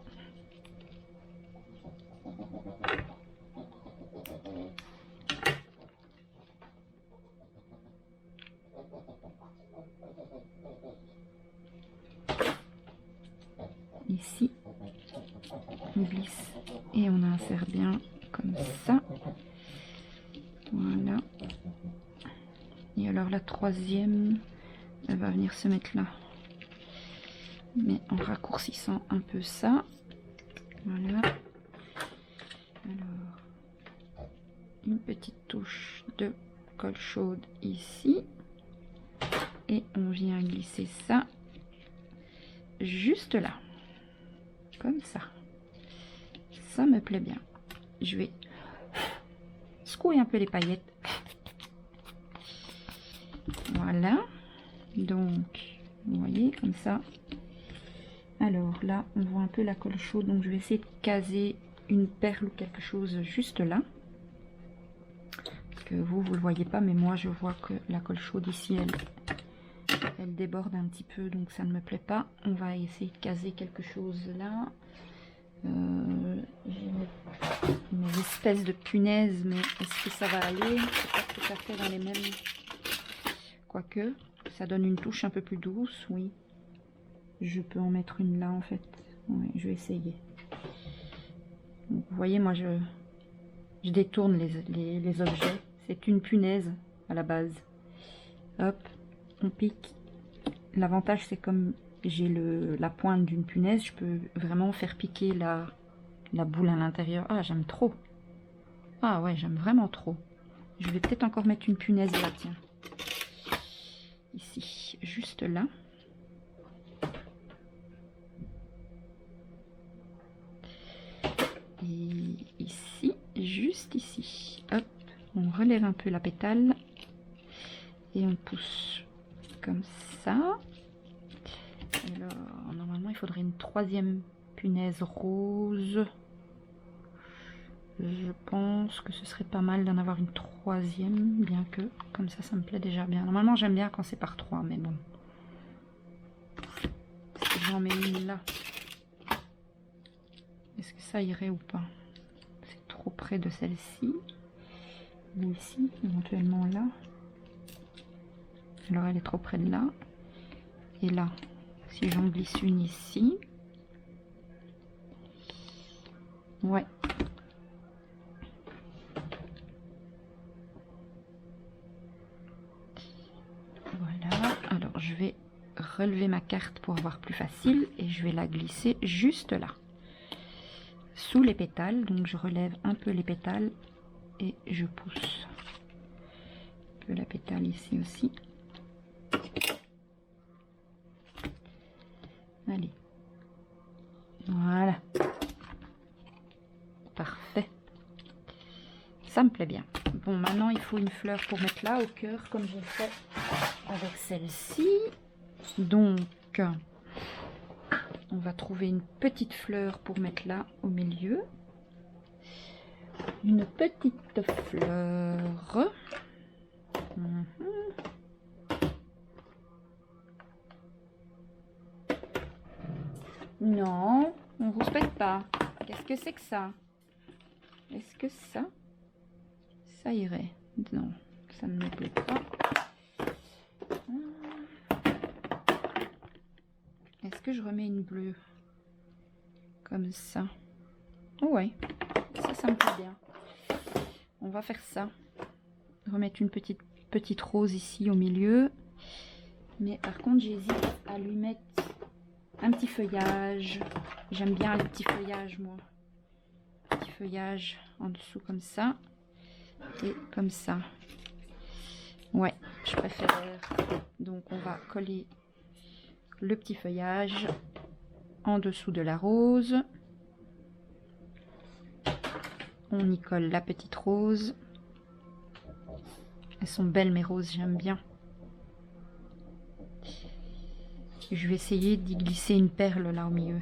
Ici. On glisse et on insère bien comme ça. Voilà. Et alors la troisième, elle va venir se mettre là. Mais en raccourcissant un peu ça. Voilà. Alors, une petite touche de colle chaude ici. Et on vient glisser ça juste là. Comme ça. Ça me plaît bien. Je vais secouer un peu les paillettes. Voilà. Donc, vous voyez, comme ça. Alors là, on voit un peu la colle chaude. Donc, je vais essayer de caser une perle ou quelque chose juste là. Parce que vous le voyez pas, mais moi, je vois que la colle chaude ici, elle déborde un petit peu. Donc, ça ne me plaît pas. On va essayer de caser quelque chose là. J'ai mes espèces de punaises, mais est-ce que ça va aller? C'est pas tout à fait dans les mêmes... Quoique, ça donne une touche un peu plus douce, oui. Je peux en mettre une là, en fait. Oui, je vais essayer. Donc, vous voyez, moi, je détourne les objets. C'est une punaise, à la base. Hop, on pique. L'avantage, c'est comme j'ai la pointe d'une punaise, je peux vraiment faire piquer la boule à l'intérieur. Ah, j'aime trop. Ah ouais, j'aime vraiment trop. Je vais peut-être encore mettre une punaise là, tiens. Ici, juste là. Et ici. juste ici. Hop, on relève un peu la pétale et on pousse comme ça. Alors, normalement, il faudrait une troisième punaise rose. Je pense que ce serait pas mal d'en avoir une troisième, bien que comme ça me plaît déjà bien. Normalement, j'aime bien quand c'est par trois, mais bon. Si j'en mets une là, est-ce que ça irait ou pas? C'est trop près de celle-ci. Ou ici, éventuellement là. Alors, elle est trop près de là. Et là, si j'en glisse une ici. Ouais. Voilà. Alors, je vais relever ma carte pour avoir plus facile. Et je vais la glisser juste là. Sous les pétales. Donc, je relève un peu les pétales. Et je pousse. Un peu la pétale ici aussi. Allez. Voilà. Parfait. Ça me plaît bien. Bon, maintenant, il faut une fleur pour mettre là, au cœur, comme j'ai fait avec celle-ci. Donc, on va trouver une petite fleur pour mettre là, au milieu. Une petite fleur. Non, on ne respecte pas. Qu'est-ce que c'est que ça? Est-ce que ça irait? Non, ça ne me plaît pas. Est-ce que je remets une bleue? Comme ça. Oh ouais, ça me plaît bien. On va faire ça. Remettre une petite rose ici au milieu. Mais par contre, j'hésite à lui mettre un petit feuillage. J'aime bien les petits feuillages, moi. Petit feuillage en dessous comme ça. Et comme ça. Ouais, je préfère. Donc, on va coller le petit feuillage en dessous de la rose. On y colle la petite rose. Elles sont belles, mes roses, j'aime bien. Je vais essayer d'y glisser une perle là au milieu.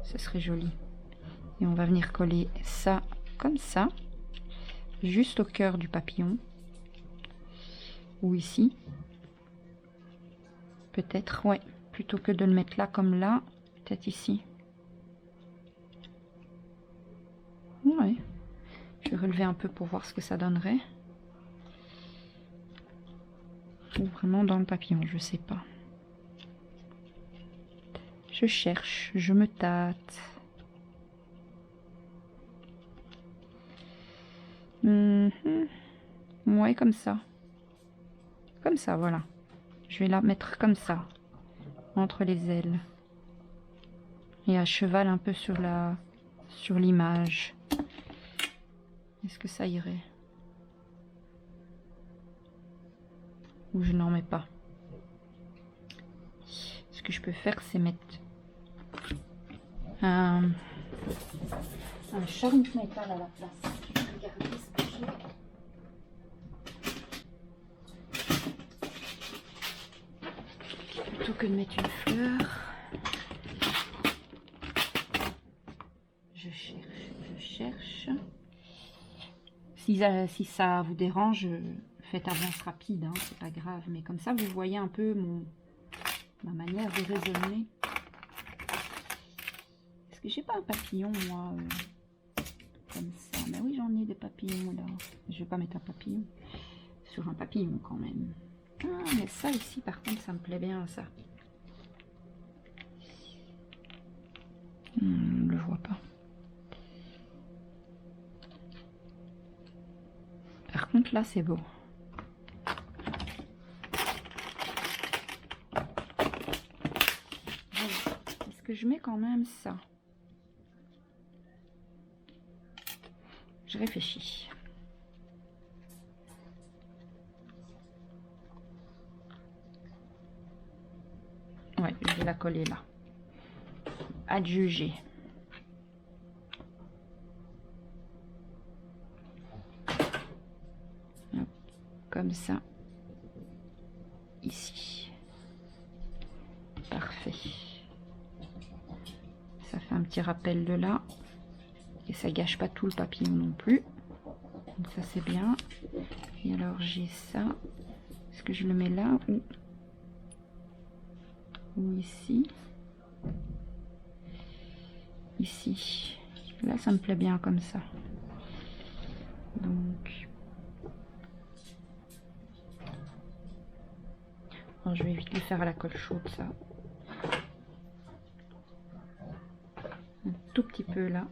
Ce serait joli. Et on va venir coller ça comme ça. Juste au cœur du papillon. Ou ici. Peut-être, ouais. Plutôt que de le mettre là comme là. Peut-être ici. Ouais. Je vais relever un peu pour voir ce que ça donnerait. Ou vraiment dans le papillon, je sais pas. Je cherche, je me tâte. Ouais, comme ça. Comme ça, voilà. Je vais la mettre comme ça. Entre les ailes. Et à cheval un peu sur l'image. Est-ce que ça irait? Ou je n'en mets pas? Ce que je peux faire, c'est mettre un charme métal à la place. Je vais regarder ce que j'ai. Plutôt que de mettre une fleur, je cherche. Si ça vous dérange, faites avance rapide, hein, c'est pas grave. Mais comme ça, vous voyez un peu ma manière de raisonner. Est-ce que j'ai pas un papillon, moi, comme ça? Mais oui, j'en ai des papillons, là. Je vais pas mettre un papillon sur un papillon, quand même. Ah, mais ça, ici, par contre, ça me plaît bien, ça. On le voit pas. Par contre, là, c'est beau. Est-ce que je mets quand même ça? Je réfléchis. Ouais, je vais la coller là. À juger. comme ça, ici. Parfait. Ça fait un petit rappel de là. Et ça gâche pas tout le papillon non plus. Donc ça c'est bien. Et alors j'ai ça. Est-ce que je le mets là ou ici? Ici. Là ça me plaît bien comme ça. Donc bon, je vais vite le faire à la colle chaude ça. Un tout petit peu là.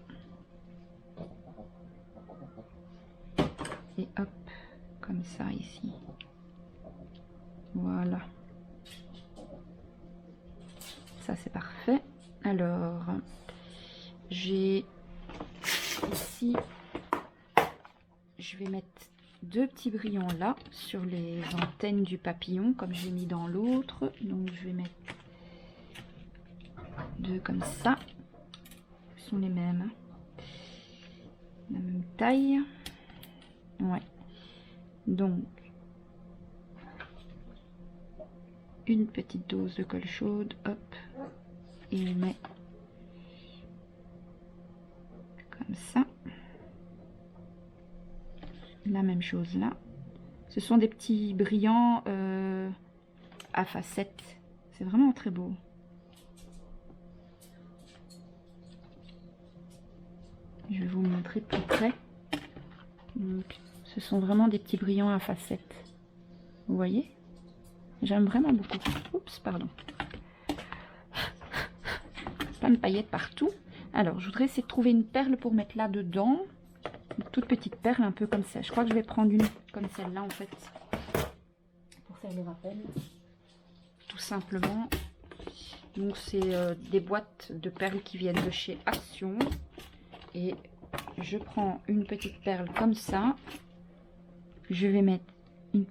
Et hop, comme ça ici. Voilà. Ça c'est parfait. Alors, j'ai ici, je vais mettre deux petits brillants là sur les antennes du papillon comme j'ai mis dans l'autre. Donc je vais mettre deux comme ça. Ils sont les mêmes, hein. La même taille. Ouais. Donc une petite dose de colle chaude, hop, et on met comme ça. La même chose là. Ce sont des petits brillants à facettes. C'est vraiment très beau. Je vais vous montrer de plus près. Donc, ce sont vraiment des petits brillants à facettes. Vous voyez? J'aime vraiment beaucoup. Oups, pardon. Plein de paillettes partout. Alors, je voudrais essayer de trouver une perle pour mettre là-dedans. Une toute petite perle, un peu comme ça. Je crois que je vais prendre une comme celle-là, en fait. Pour faire le rappel. Tout simplement. Donc, c'est des boîtes de perles qui viennent de chez Action. Et je prends une petite perle comme ça. Je vais mettre une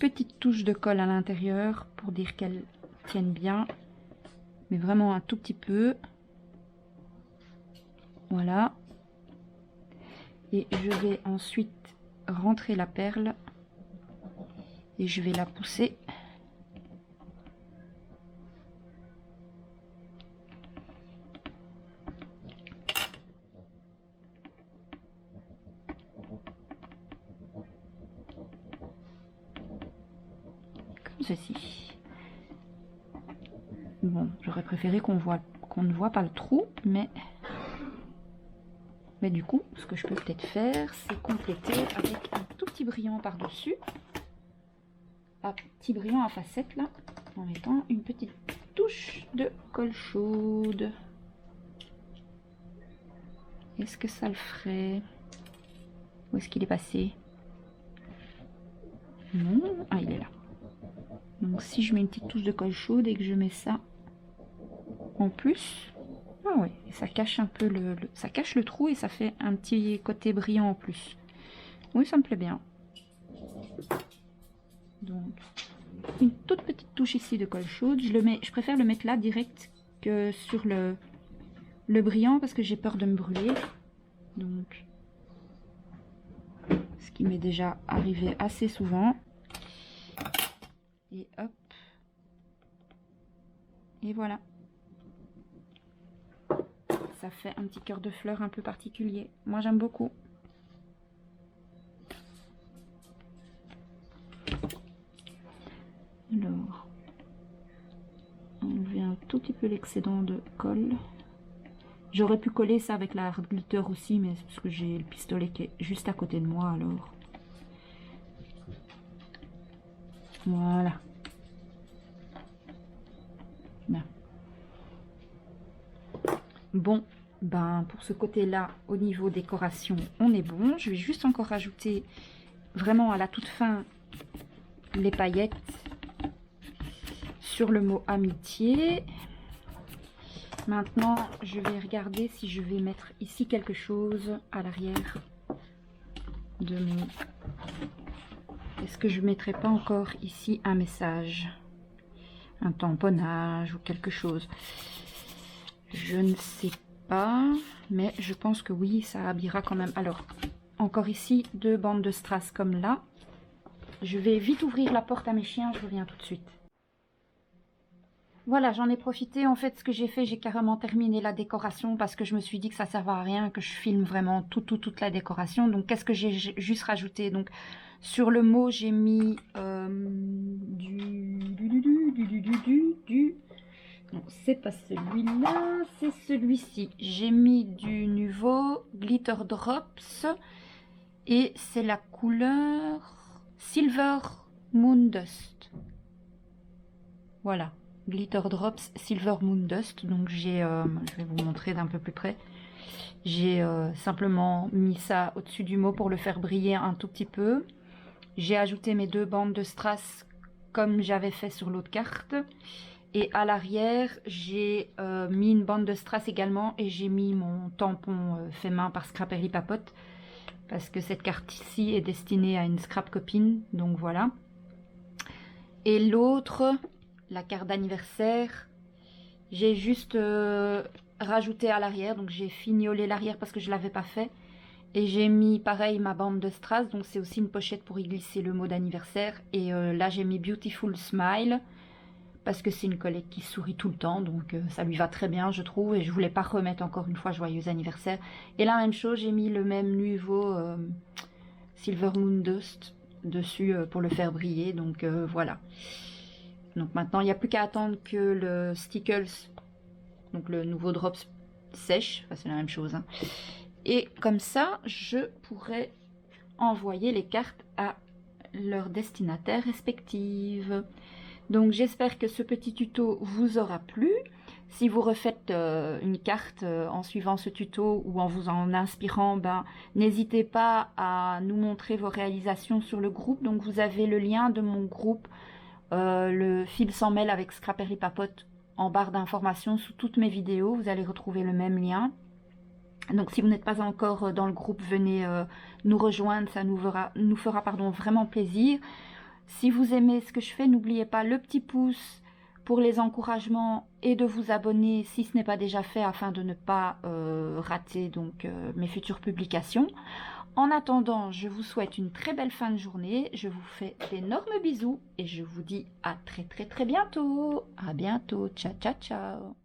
petite touche de colle à l'intérieur pour dire qu'elle tienne bien. Mais vraiment un tout petit peu. Voilà. Et je vais ensuite rentrer la perle. Et je vais la pousser. Ceci. Bon, j'aurais préféré qu'on ne voit pas le trou, mais du coup, ce que je peux peut-être faire, c'est compléter avec un tout petit brillant par-dessus, un petit brillant à facettes là, en mettant une petite touche de colle chaude. Est-ce que ça le ferait? Où est-ce qu'il est passé? Non, ah il est là. Donc si je mets une petite touche de colle chaude et que je mets ça en plus, ah ouais, et ça cache un peu ça cache le trou et ça fait un petit côté brillant en plus. Oui, ça me plaît bien. Donc une toute petite touche ici de colle chaude. Je préfère le mettre là direct que sur le brillant parce que j'ai peur de me brûler. Donc ce qui m'est déjà arrivé assez souvent. Et hop. Et voilà. Ça fait un petit cœur de fleur un peu particulier. Moi, j'aime beaucoup. Alors, enlever un tout petit peu l'excédent de colle. J'aurais pu coller ça avec la hard glitter aussi, mais c'est parce que j'ai le pistolet qui est juste à côté de moi, alors. Voilà. Bien. Bon, ben pour ce côté-là, au niveau décoration, on est bon. Je vais juste encore rajouter vraiment à la toute fin les paillettes sur le mot amitié. Maintenant, je vais regarder si je vais mettre ici quelque chose à l'arrière de mon... Est-ce que je ne mettrai pas encore ici un message, un tamponnage ou quelque chose? Je ne sais pas, mais je pense que oui, ça habillera quand même. Alors, encore ici, deux bandes de strass comme là. Je vais vite ouvrir la porte à mes chiens, je reviens tout de suite. Voilà, j'en ai profité. En fait, ce que j'ai fait, j'ai carrément terminé la décoration parce que je me suis dit que ça ne servait à rien, que je filme vraiment toute la décoration. Donc, qu'est-ce que j'ai juste rajouté? Donc, sur le mot, j'ai mis Non, c'est pas celui-là, c'est celui-ci. J'ai mis du nouveau Glitter Drops et c'est la couleur Silver Moon Dust. Voilà. Glitter Drops Silver Moon Dust. Donc j'ai, je vais vous montrer d'un peu plus près. J'ai simplement mis ça au-dessus du mot pour le faire briller un tout petit peu. J'ai ajouté mes 2 bandes de strass comme j'avais fait sur l'autre carte. Et à l'arrière, j'ai mis une bande de strass également et j'ai mis mon tampon fait main par Scrappery Papote. Parce que cette carte-ci est destinée à une scrap copine. Donc voilà. Et l'autre, la carte d'anniversaire, j'ai juste rajouté à l'arrière, donc j'ai fignolé l'arrière parce que je ne l'avais pas fait. Et j'ai mis pareil ma bande de strass, donc c'est aussi une pochette pour y glisser le mot d'anniversaire. Et là j'ai mis Beautiful Smile, parce que c'est une collègue qui sourit tout le temps, donc ça lui va très bien je trouve. Et je voulais pas remettre encore une fois joyeux anniversaire. Et la même chose, j'ai mis le même nouveau Silver Moon Dust dessus pour le faire briller, donc voilà. Donc maintenant, il n'y a plus qu'à attendre que le Stickles, donc le nouveau Drops, sèche. Enfin, c'est la même chose. Hein. Et comme ça, je pourrais envoyer les cartes à leurs destinataires respectives. Donc j'espère que ce petit tuto vous aura plu. Si vous refaites une carte en suivant ce tuto ou en vous en inspirant, ben, n'hésitez pas à nous montrer vos réalisations sur le groupe. Donc vous avez le lien de mon groupe, le fil sans mêle avec Scrappery Papote en barre d'informations sous toutes mes vidéos. Vous allez retrouver le même lien. Donc si vous n'êtes pas encore dans le groupe, venez nous rejoindre, ça nous fera vraiment plaisir. Si vous aimez ce que je fais, n'oubliez pas le petit pouce pour les encouragements et de vous abonner si ce n'est pas déjà fait afin de ne pas rater donc, mes futures publications. En attendant, je vous souhaite une très belle fin de journée. Je vous fais d'énormes bisous et je vous dis à très bientôt. À bientôt. Ciao, ciao, ciao.